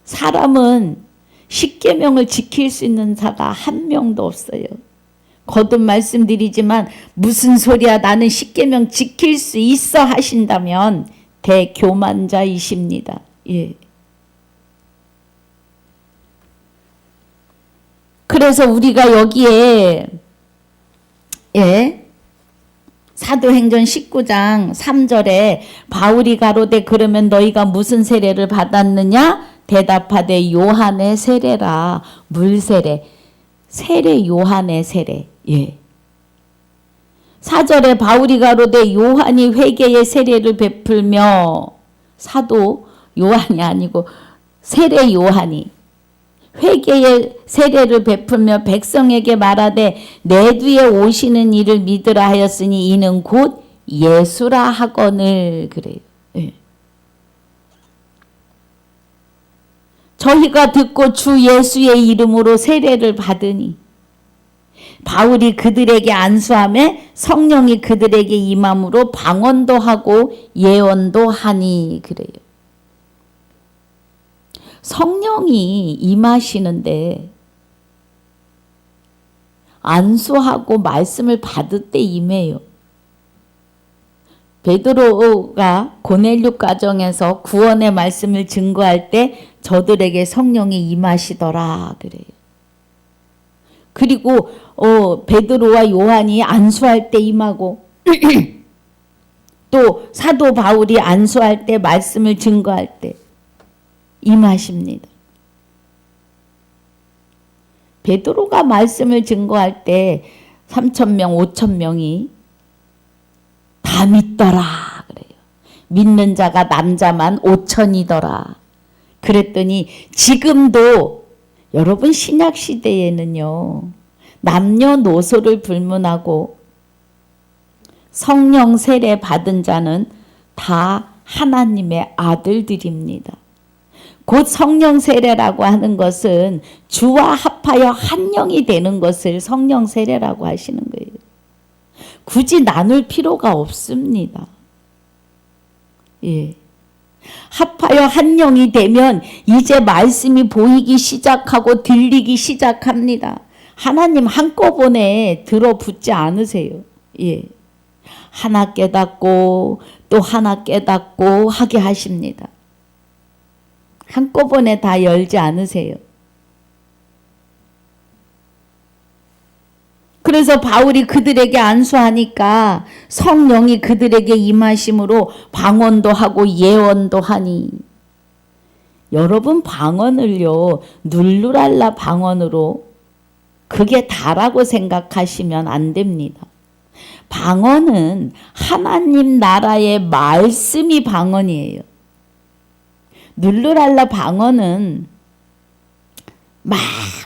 사람은 10계명을 지킬 수 있는 자가 한 명도 없어요. 거듭 말씀드리지만 무슨 소리야, 나는 10계명 지킬 수 있어 하신다면 대교만자이십니다. 예. 그래서 우리가 여기에 사도행전 19장 3절에 바울이 가로되 그러면 너희가 무슨 세례를 받았느냐? 대답하되 요한의 세례라. 물세례. 세례 요한의 세례. 예. 4절에 바울이 가로되 요한이 회개의 세례를 베풀며, 사도 요한이 아니고 세례 요한이 회개의 세례를 베풀며 백성에게 말하되 내 뒤에 오시는 이를 믿으라 하였으니 이는 곧 예수라 하거늘. 그래요. 예. 저희가 듣고 주 예수의 이름으로 세례를 받으니 바울이 그들에게 안수하매 성령이 그들에게 임함으로 방언도 하고 예언도 하니. 그래요. 성령이 임하시는데 안수하고 말씀을 받을 때 임해요. 베드로가 고넬료 가정에서 구원의 말씀을 증거할 때 저들에게 성령이 임하시더라. 그래요. 그리고 베드로와 요한이 안수할 때 임하고 또 사도 바울이 안수할 때 말씀을 증거할 때 임하십니다. 베드로가 말씀을 증거할 때 3,000명, 5,000명이 다 믿더라. 그래요. 믿는 자가 남자만 5,000이더라. 그랬더니 지금도 여러분 신약 시대에는요, 남녀노소를 불문하고 성령 세례 받은 자는 다 하나님의 아들들입니다. 곧 성령 세례라고 하는 것은 주와 합하여 한 영이 되는 것을 성령 세례라고 하시는 거예요. 굳이 나눌 필요가 없습니다. 예. 합하여 한 영이 되면 이제 말씀이 보이기 시작하고 들리기 시작합니다. 하나님 한꺼번에 들어붙지 않으세요. 예. 하나 깨닫고 또 하나 깨닫고 하게 하십니다. 한꺼번에 다 열지 않으세요. 그래서 바울이 그들에게 안수하니까 성령이 그들에게 임하심으로 방언도 하고 예언도 하니. 여러분 방언을요, 눌루랄라 방언으로 그게 다라고 생각하시면 안 됩니다. 방언은 하나님 나라의 말씀이 방언이에요. 눌루랄라 방언은 막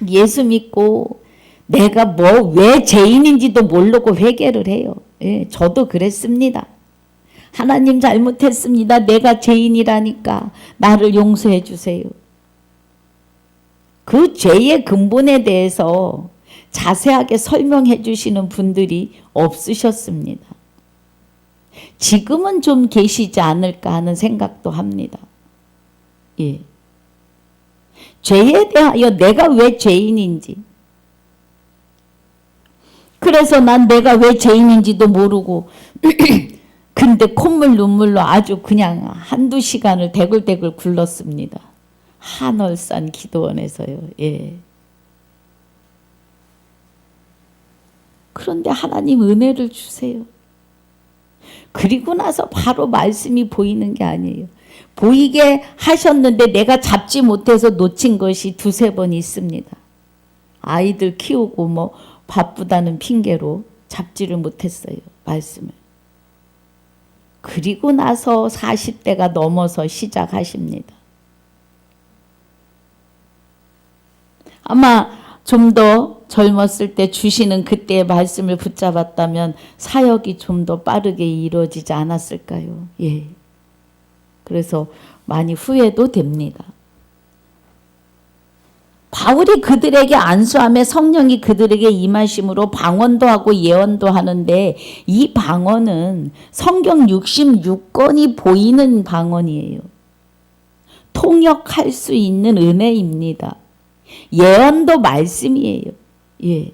예수 믿고 내가 왜 죄인인지도 모르고 회개를 해요. 예, 저도 그랬습니다. 하나님 잘못했습니다. 내가 죄인이라니까 나를 용서해 주세요. 그 죄의 근본에 대해서 자세하게 설명해 주시는 분들이 없으셨습니다. 지금은 좀 계시지 않을까 하는 생각도 합니다. 예. 죄에 대하여 내가 왜 죄인인지, 그래서 난 내가 왜 죄인인지도 모르고 근데 콧물 눈물로 아주 그냥 한두 시간을 대굴대굴 굴렀습니다. 한월산 기도원에서요. 예. 그런데 하나님 은혜를 주세요. 그리고 나서 바로 말씀이 보이는 게 아니에요. 보이게 하셨는데 내가 잡지 못해서 놓친 것이 두세 번 있습니다. 아이들 키우고 뭐 바쁘다는 핑계로 잡지를 못했어요. 말씀을. 그리고 나서 40대가 넘어서 시작하십니다. 아마 좀 더 젊었을 때 주시는 그때의 말씀을 붙잡았다면 사역이 좀 더 빠르게 이루어지지 않았을까요? 예. 그래서 많이 후회도 됩니다. 바울이 그들에게 안수함에 성령이 그들에게 임하심으로 방언도 하고 예언도 하는데, 이 방언은 성경 66권이 보이는 방언이에요. 통역할 수 있는 은혜입니다. 예언도 말씀이에요. 예.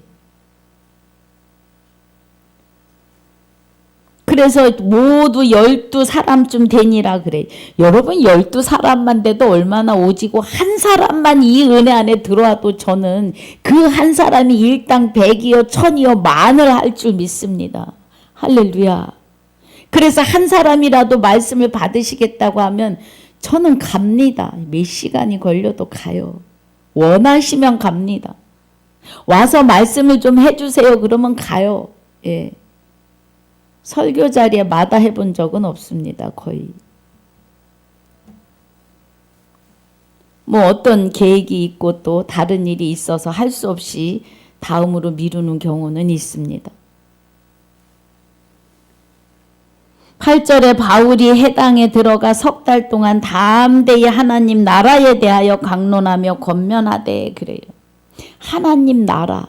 그래서 모두 12사람쯤 되니라 그래. 여러분 12사람만 돼도 얼마나 오지고, 한 사람만 이 은혜 안에 들어와도 저는 그 한 사람이 일당 100이요 1000이요 만을 할 줄 믿습니다. 할렐루야. 그래서 한 사람이라도 말씀을 받으시겠다고 하면 저는 갑니다. 몇 시간이 걸려도 가요. 원하시면 갑니다. 와서 말씀을 좀 해주세요 그러면 가요. 예. 설교 자리에 마다해 본 적은 없습니다. 거의. 뭐 어떤 계획이 있고 또 다른 일이 있어서 할 수 없이 다음으로 미루는 경우는 있습니다. 8절에 바울이 해당에 들어가 석 달 동안 담대히 하나님 나라에 대하여 강론하며 권면하되 그래요. 하나님 나라.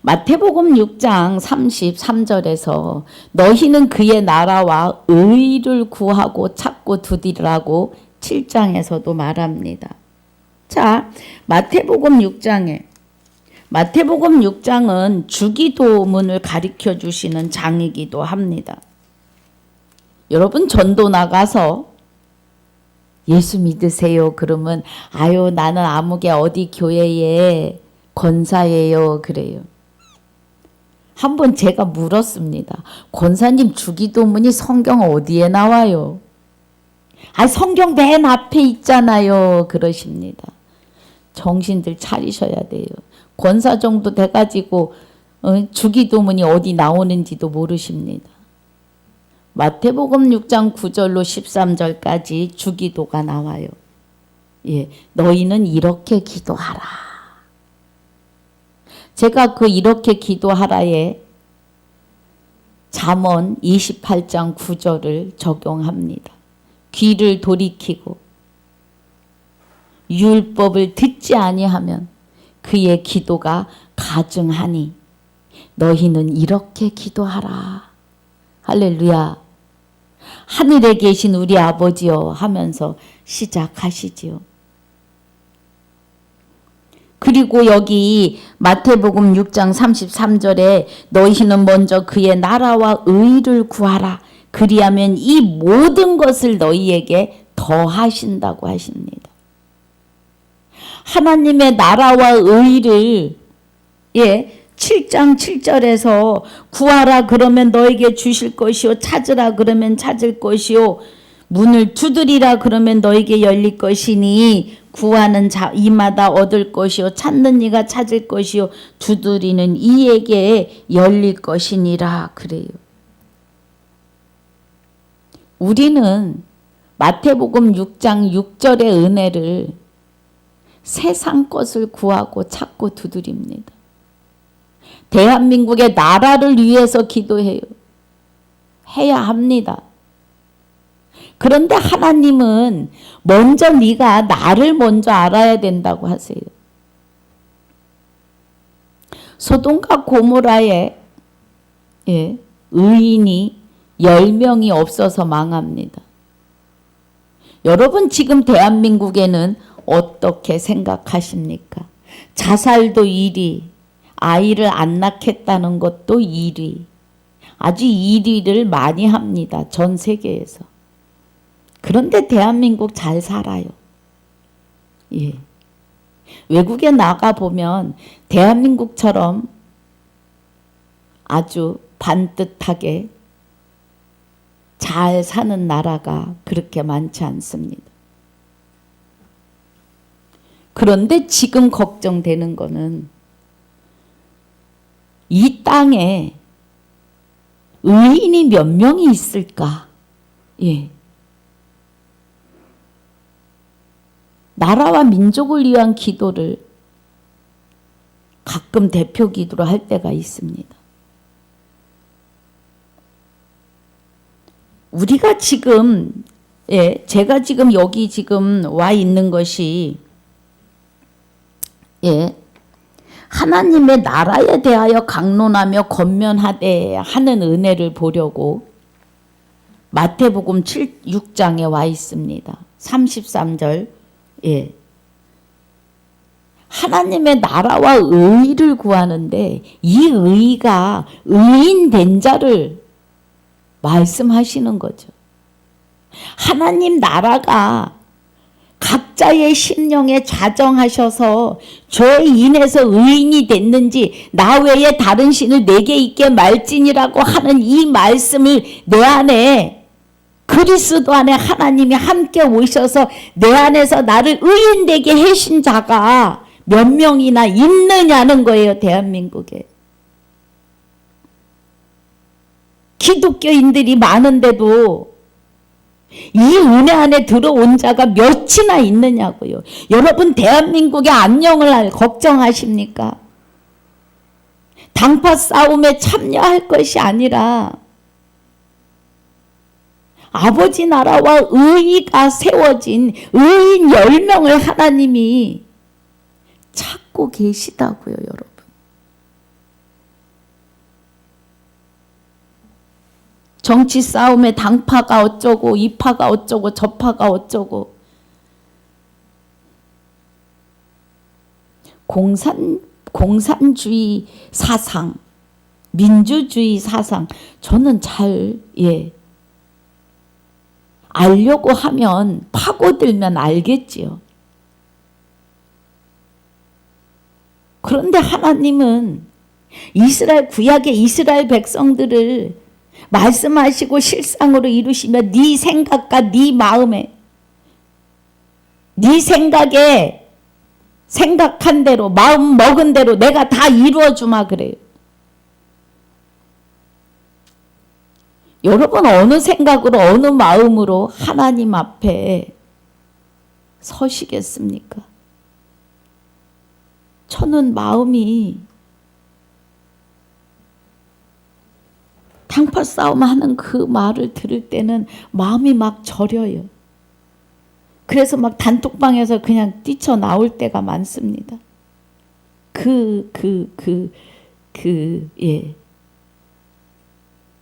마태복음 6장 33절에서 너희는 그의 나라와 의를 구하고 찾고 두드리라고 7장에서도 말합니다. 자, 마태복음 6장은 주기도문을 가르쳐 주시는 장이기도 합니다. 여러분 전도 나가서 예수 믿으세요 그러면 아유 나는 아무개 어디 교회에 권사예요 그래요. 한번 제가 물었습니다. 권사님 주기도문이 성경 어디에 나와요? 아 성경 맨 앞에 있잖아요 그러십니다. 정신들 차리셔야 돼요. 권사 정도 돼가지고 주기도문이 어디 나오는지도 모르십니다. 마태복음 6장 9절로 13절까지 주기도가 나와요. 예, 너희는 이렇게 기도하라. 제가 그 이렇게 기도하라에 잠언 28장 9절을 적용합니다. 귀를 돌이키고 율법을 듣지 아니하면 그의 기도가 가증하니 너희는 이렇게 기도하라. 할렐루야. 하늘에 계신 우리 아버지여 하면서 시작하시지요. 그리고 여기 마태복음 6장 33절에 너희는 먼저 그의 나라와 의를 구하라. 그리하면 이 모든 것을 너희에게 더하신다고 하십니다. 하나님의 나라와 의를 7장 7절에서 구하라 그러면 너에게 주실 것이요 찾으라 그러면 찾을 것이요 문을 두드리라 그러면 너에게 열릴 것이니 구하는 자 이마다 얻을 것이요 찾는 이가 찾을 것이요 두드리는 이에게 열릴 것이니라 그래요. 우리는 마태복음 6장 6절의 은혜를 세상 것을 구하고 찾고 두드립니다. 대한민국의 나라를 위해서 기도해요. 해야 합니다. 그런데 하나님은 먼저 네가 나를 먼저 알아야 된다고 하세요. 소돔과 고모라에 의인이 10명이 없어서 망합니다. 여러분 지금 대한민국에는 어떻게 생각하십니까? 자살도 1위, 아이를 안 낳겠다는 것도 1위. 아주 1위를 많이 합니다. 전 세계에서. 그런데 대한민국 잘 살아요. 예. 외국에 나가보면 대한민국처럼 아주 반듯하게 잘 사는 나라가 그렇게 많지 않습니다. 그런데 지금 걱정되는 거는 이 땅에 의인이 몇 명이 있을까? 예. 나라와 민족을 위한 기도를 가끔 대표 기도로 할 때가 있습니다. 우리가 지금 제가 지금 여기 지금 와 있는 것이 하나님의 나라에 대하여 강론하며 권면하되 하는 은혜를 보려고 마태복음 6장에 와 있습니다. 33절. 하나님의 나라와 의를 구하는데 이 의가 의인된 자를 말씀하시는 거죠. 하나님 나라가 각자의 심령에 좌정하셔서 죄에 인해서 의인이 됐는지 나 외에 다른 신을 내게 있게 말지니라고 하는 이 말씀을 내 안에 그리스도 안에 하나님이 함께 오셔서 내 안에서 나를 의인되게 하신 자가 몇 명이나 있느냐는 거예요. 대한민국에. 기독교인들이 많은데도 이 은혜 안에 들어온 자가 몇이나 있느냐고요. 여러분 대한민국의 안녕을 걱정하십니까? 당파 싸움에 참여할 것이 아니라 아버지 나라와 의가 세워진 의인 10명을 하나님이 찾고 계시다고요. 여러분. 정치 싸움에 당파가 어쩌고 이파가 어쩌고 저파가 어쩌고 공산주의 사상, 민주주의 사상 저는 잘 알려고 하면 파고들면 알겠지요. 그런데 하나님은 이스라엘 구약의 이스라엘 백성들을 말씀하시고 실상으로 이루시며 네 생각과 네 마음에 네 생각에 생각한 대로 마음 먹은 대로 내가 다 이루어 주마 그래요. 여러분 어느 생각으로 어느 마음으로 하나님 앞에 서시겠습니까? 저는 마음이 당파 싸움하는 그 말을 들을 때는 마음이 막 저려요. 그래서 막 단톡방에서 그냥 뛰쳐나올 때가 많습니다.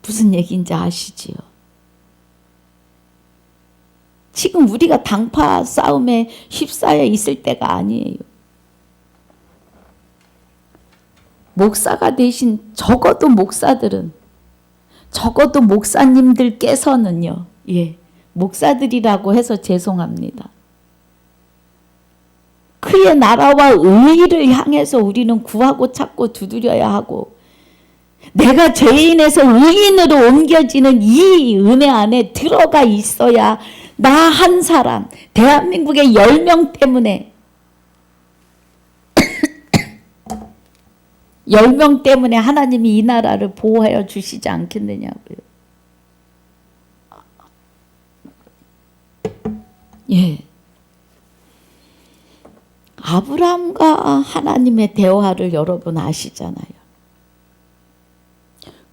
무슨 얘기인지 아시지요? 지금 우리가 당파 싸움에 휩싸여 있을 때가 아니에요. 목사가 되신 적어도 목사님들께서는요. 목사들이라고 해서 죄송합니다. 그의 나라와 의를 향해서 우리는 구하고 찾고 두드려야 하고 내가 죄인에서 의인으로 옮겨지는 이 은혜 안에 들어가 있어야 나 한 사람, 대한민국의 10명 때문에 10명 때문에 하나님이 이 나라를 보호하여 주시지 않겠느냐고요. 아브라함과 하나님의 대화를 여러분 아시잖아요.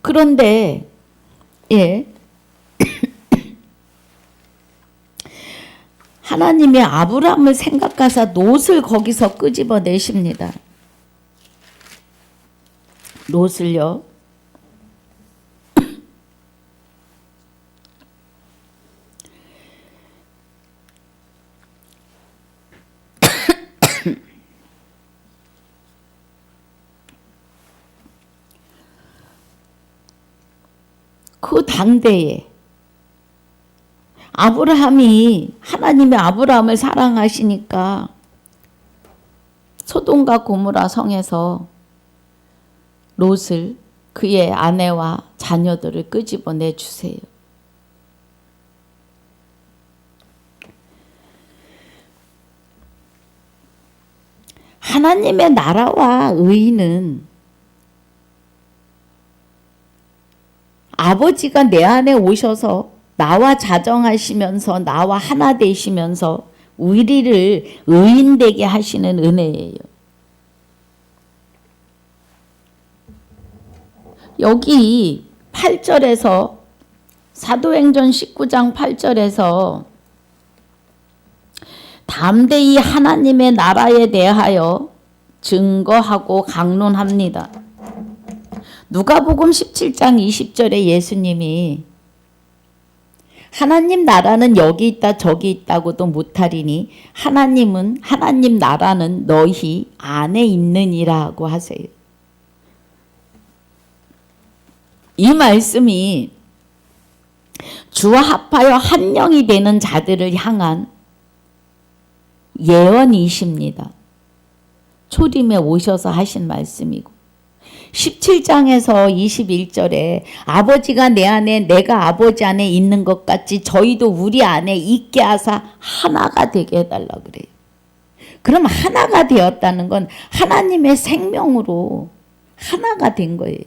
그런데 하나님이 아브라함을 생각하사 롯을 거기서 끄집어내십니다. 롯을요. 그 당대에 하나님이 아브라함을 사랑하시니까 소돔과 고모라 성에서 롯을 그의 아내와 자녀들을 끄집어내 주세요. 하나님의 나라와 의인은 아버지가 내 안에 오셔서 나와 자정하시면서 나와 하나 되시면서 우리를 의인되게 하시는 은혜예요. 여기 8절에서 사도행전 19장 8절에서 담대히 하나님의 나라에 대하여 증거하고 강론합니다. 누가복음 17장 20절에 예수님이 하나님 나라는 여기 있다 저기 있다고도 못하리니 하나님 나라는 너희 안에 있느니라고 하세요. 이 말씀이 주와 합하여 한 영이 되는 자들을 향한 예언이십니다. 초림에 오셔서 하신 말씀이고 17장에서 21절에 아버지가 내 안에 내가 아버지 안에 있는 것 같이 저희도 우리 안에 있게 하사 하나가 되게 해달라 그래요. 그럼 하나가 되었다는 건 하나님의 생명으로 하나가 된 거예요.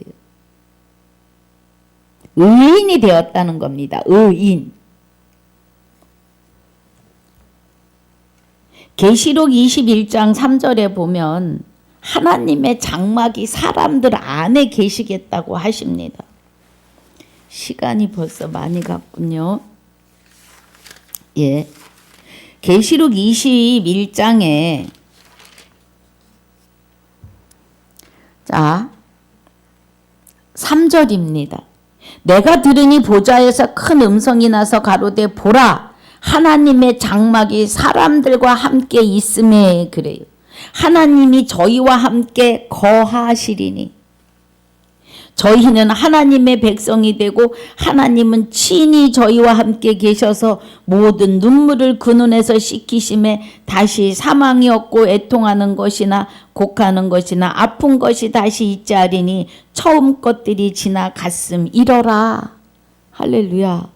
의인이 되었다는 겁니다. 의인. 계시록 21장 3절에 보면 하나님의 장막이 사람들 안에 계시겠다고 하십니다. 시간이 벌써 많이 갔군요. 계시록 21장에 3절입니다. 내가 들으니 보좌에서 큰 음성이 나서 가로되 보라 하나님의 장막이 사람들과 함께 있음에 그래요. 하나님이 저희와 함께 거하시리니 저희는 하나님의 백성이 되고 하나님은 친히 저희와 함께 계셔서 모든 눈물을 그 눈에서 씻기심에 다시 사망이 없고 애통하는 것이나 곡하는 것이나 아픈 것이 다시 있지 않으니 처음 것들이 지나갔음 이러라. 할렐루야.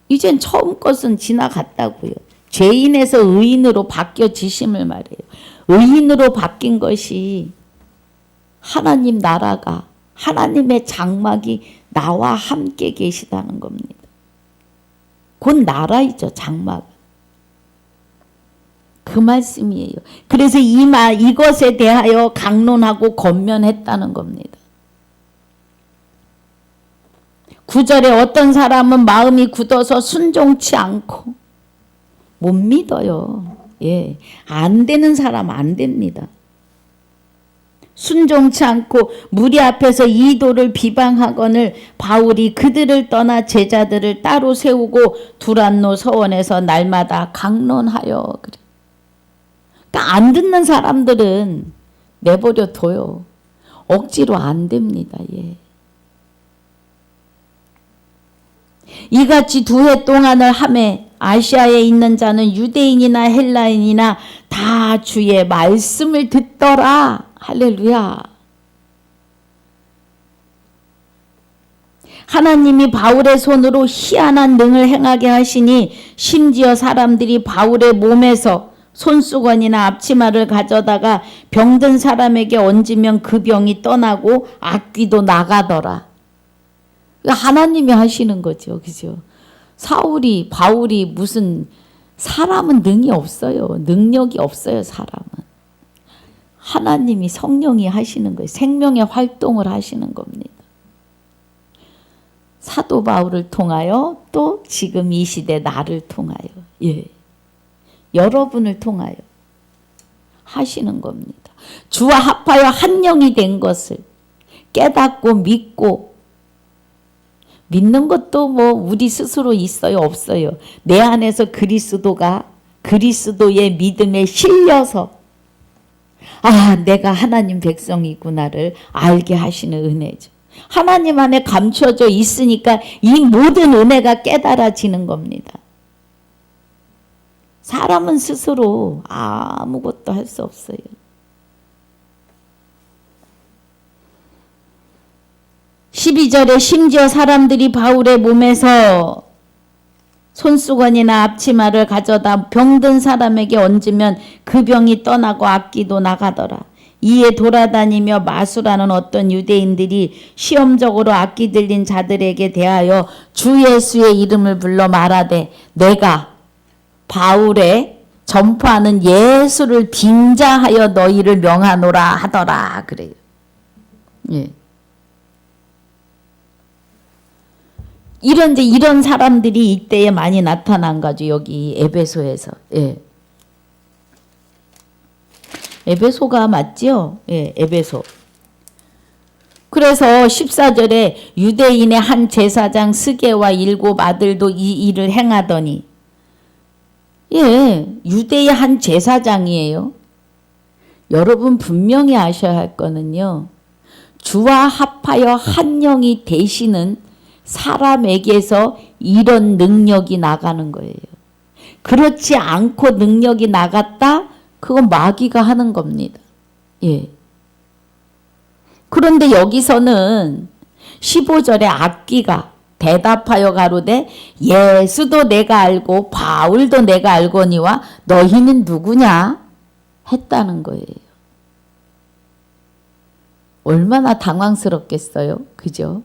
이젠 처음 것은 지나갔다고요. 죄인에서 의인으로 바뀌어지심을 말해요. 의인으로 바뀐 것이 하나님 나라가 하나님의 장막이 나와 함께 계시다는 겁니다. 곧 나라이죠. 장막. 그 말씀이에요. 그래서 이것에 대하여 강론하고 권면했다는 겁니다. 9절에 어떤 사람은 마음이 굳어서 순종치 않고 못 믿어요. 안 되는 사람 안 됩니다. 순종치 않고 무리 앞에서 이도를 비방하거늘 바울이 그들을 떠나 제자들을 따로 세우고 두란노 서원에서 날마다 강론하여 그래. 그러니까 안 듣는 사람들은 내버려 둬요. 억지로 안 됩니다. 이같이 2해 동안을 하매 아시아에 있는 자는 유대인이나 헬라인이나 다 주의 말씀을 듣더라. 할렐루야. 하나님이 바울의 손으로 희한한 능을 행하게 하시니 심지어 사람들이 바울의 몸에서 손수건이나 앞치마를 가져다가 병든 사람에게 얹으면 그 병이 떠나고 악귀도 나가더라. 하나님이 하시는 거죠. 그죠? 바울이 무슨 사람은 능이 없어요. 능력이 없어요. 사람은. 하나님이 성령이 하시는 거예요. 생명의 활동을 하시는 겁니다. 사도 바울을 통하여 또 지금 이 시대 나를 통하여 여러분을 통하여 하시는 겁니다. 주와 합하여 한 영이 된 것을 깨닫고 믿고 믿는 것도 뭐 우리 스스로 있어요 없어요. 내 안에서 그리스도의 믿음에 실려서 내가 하나님 백성이구나를 알게 하시는 은혜죠. 하나님 안에 감춰져 있으니까 이 모든 은혜가 깨달아지는 겁니다. 사람은 스스로 아무것도 할 수 없어요. (12절에) 심지어 사람들이 바울의 몸에서 손수건이나 앞치마를 가져다 병든 사람에게 얹으면 그 병이 떠나고 악기도 나가더라. 이에 돌아다니며 마술하는 어떤 유대인들이 시험적으로 악기 들린 자들에게 대하여 주 예수의 이름을 불러 말하되 내가 바울의 전파하는 예수를 빙자하여 너희를 명하노라 하더라 그래요. 이런 사람들이 이때에 많이 나타난 거죠. 여기 에베소에서. 에베소가 맞죠? 에베소. 그래서 14절에 유대인의 한 제사장 스게와 7 아들도 이 일을 행하더니 유대의 한 제사장이에요. 여러분 분명히 아셔야 할 거는요. 주와 합하여 한 영이 되시는 사람에게서 이런 능력이 나가는 거예요. 그렇지 않고 능력이 나갔다? 그건 마귀가 하는 겁니다. 그런데 여기서는 15절에 악기가 대답하여 가로되 예수도 내가 알고 바울도 내가 알거니와 너희는 누구냐? 했다는 거예요. 얼마나 당황스럽겠어요. 그죠?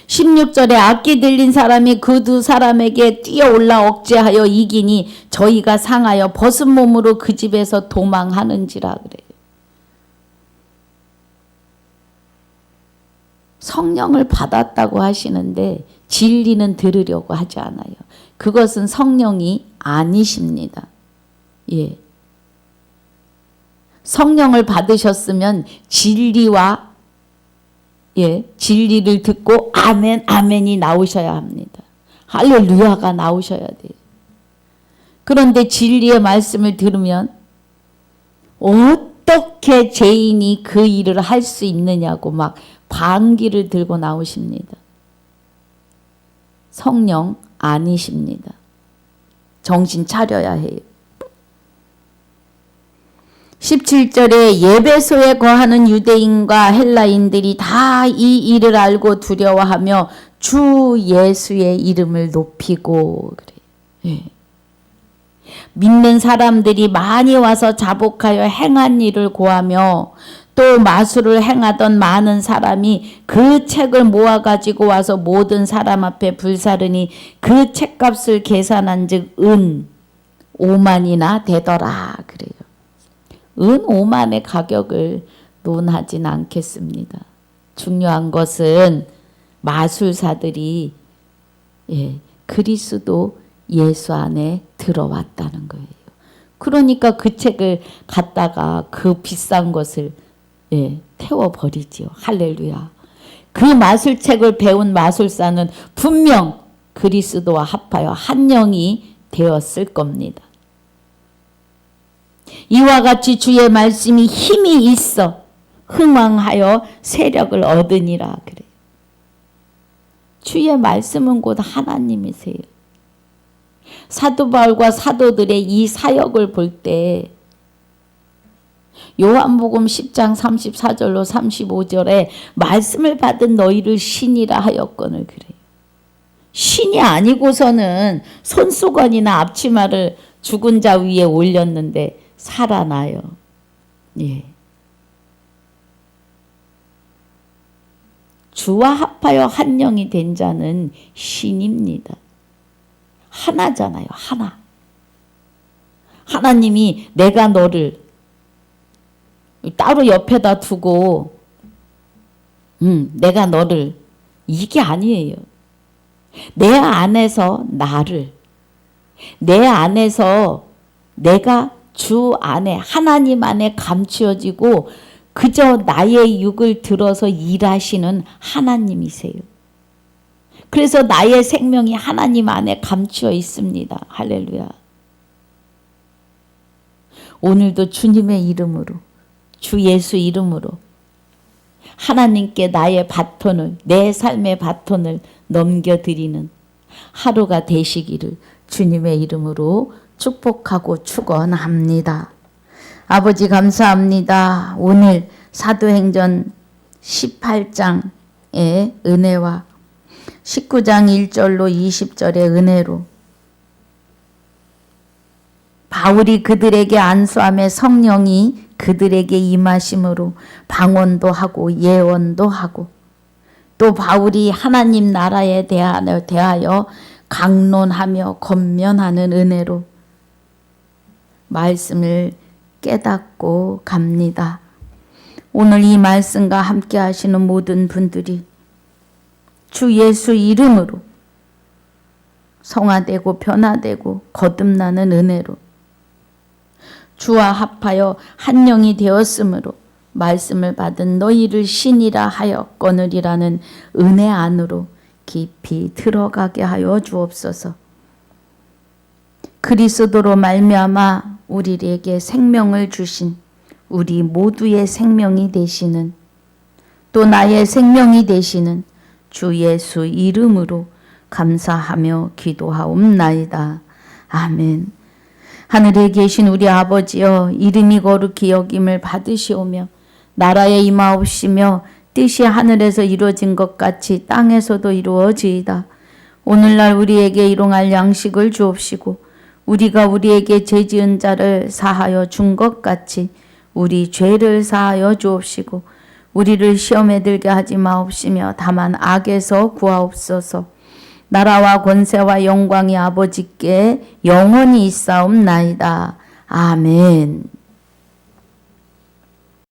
16절에 악기 들린 사람이 그 두 사람에게 뛰어올라 억제하여 이기니 저희가 상하여 벗은 몸으로 그 집에서 도망하는지라 그래요. 성령을 받았다고 하시는데 진리는 들으려고 하지 않아요. 그것은 성령이 아니십니다. 성령을 받으셨으면 진리와 진리를 듣고 아멘 아멘이 나오셔야 합니다. 할렐루야가 나오셔야 돼요. 그런데 진리의 말씀을 들으면 어떻게 죄인이 그 일을 할 수 있느냐고 막 반기를 들고 나오십니다. 성령 아니십니다. 정신 차려야 해요. 17절에 예배소에 거하는 유대인과 헬라인들이 다 이 일을 알고 두려워하며 주 예수의 이름을 높이고 그래요. 믿는 사람들이 많이 와서 자복하여 행한 일을 고하며 또 마술을 행하던 많은 사람이 그 책을 모아가지고 와서 모든 사람 앞에 불사르니 그 책값을 계산한 즉 은 5만이나 되더라 그래요. 은 5만의 가격을 논하진 않겠습니다. 중요한 것은 마술사들이 그리스도 예수 안에 들어왔다는 거예요. 그러니까 그 책을 갖다가 그 비싼 것을 태워버리지요. 할렐루야. 그 마술책을 배운 마술사는 분명 그리스도와 합하여 한 영이 되었을 겁니다. 이와 같이 주의 말씀이 힘이 있어 흥왕하여 세력을 얻으니라 그래요. 주의 말씀은 곧 하나님이세요. 사도 바울과 사도들의 이 사역을 볼 때 요한복음 10장 34절로 35절에 말씀을 받은 너희를 신이라 하였거늘 그래요. 신이 아니고서는 손수건이나 앞치마를 죽은 자 위에 올렸는데 살아나요. 주와 합하여 한 영이 된 자는 신입니다. 하나잖아요. 하나. 하나님이 내가 너를 따로 옆에다 두고 내가 너를 이게 아니에요. 내 안에서 나를 내 안에서 내가 주 안에 하나님 안에 감추어지고 그저 나의 육을 들어서 일하시는 하나님이세요. 그래서 나의 생명이 하나님 안에 감추어 있습니다. 할렐루야. 오늘도 주님의 이름으로 주 예수 이름으로 하나님께 나의 바톤을 내 삶의 바톤을 넘겨드리는 하루가 되시기를 주님의 이름으로 축복하고 축원합니다. 아버지 감사합니다. 오늘 사도행전 18장의 은혜와 19장 1절로 20절의 은혜로 바울이 그들에게 안수함에 성령이 그들에게 임하심으로 방언도 하고 예언도 하고 또 바울이 하나님 나라에 대하여 강론하며 권면하는 은혜로 말씀을 깨닫고 갑니다. 오늘 이 말씀과 함께 하시는 모든 분들이 주 예수 이름으로 성화되고 변화되고 거듭나는 은혜로 주와 합하여 한 영이 되었으므로 말씀을 받은 너희를 신이라 하였거느리라는 은혜 안으로 깊이 들어가게 하여 주옵소서. 그리스도로 말미암아 우리에게 생명을 주신 우리 모두의 생명이 되시는 또 나의 생명이 되시는 주 예수 이름으로 감사하며 기도하옵나이다. 아멘. 하늘에 계신 우리 아버지여 이름이 거룩히 여김을 받으시오며 나라에 임하옵시며 뜻이 하늘에서 이루어진 것 같이 땅에서도 이루어지이다. 오늘날 우리에게 일용할 양식을 주옵시고 우리가 우리에게 죄지은 자를 사하여 준 것 같이 우리 죄를 사하여 주옵시고 우리를 시험에 들게 하지 마옵시며 다만 악에서 구하옵소서. 나라와 권세와 영광이 아버지께 영원히 있사옵나이다. 아멘.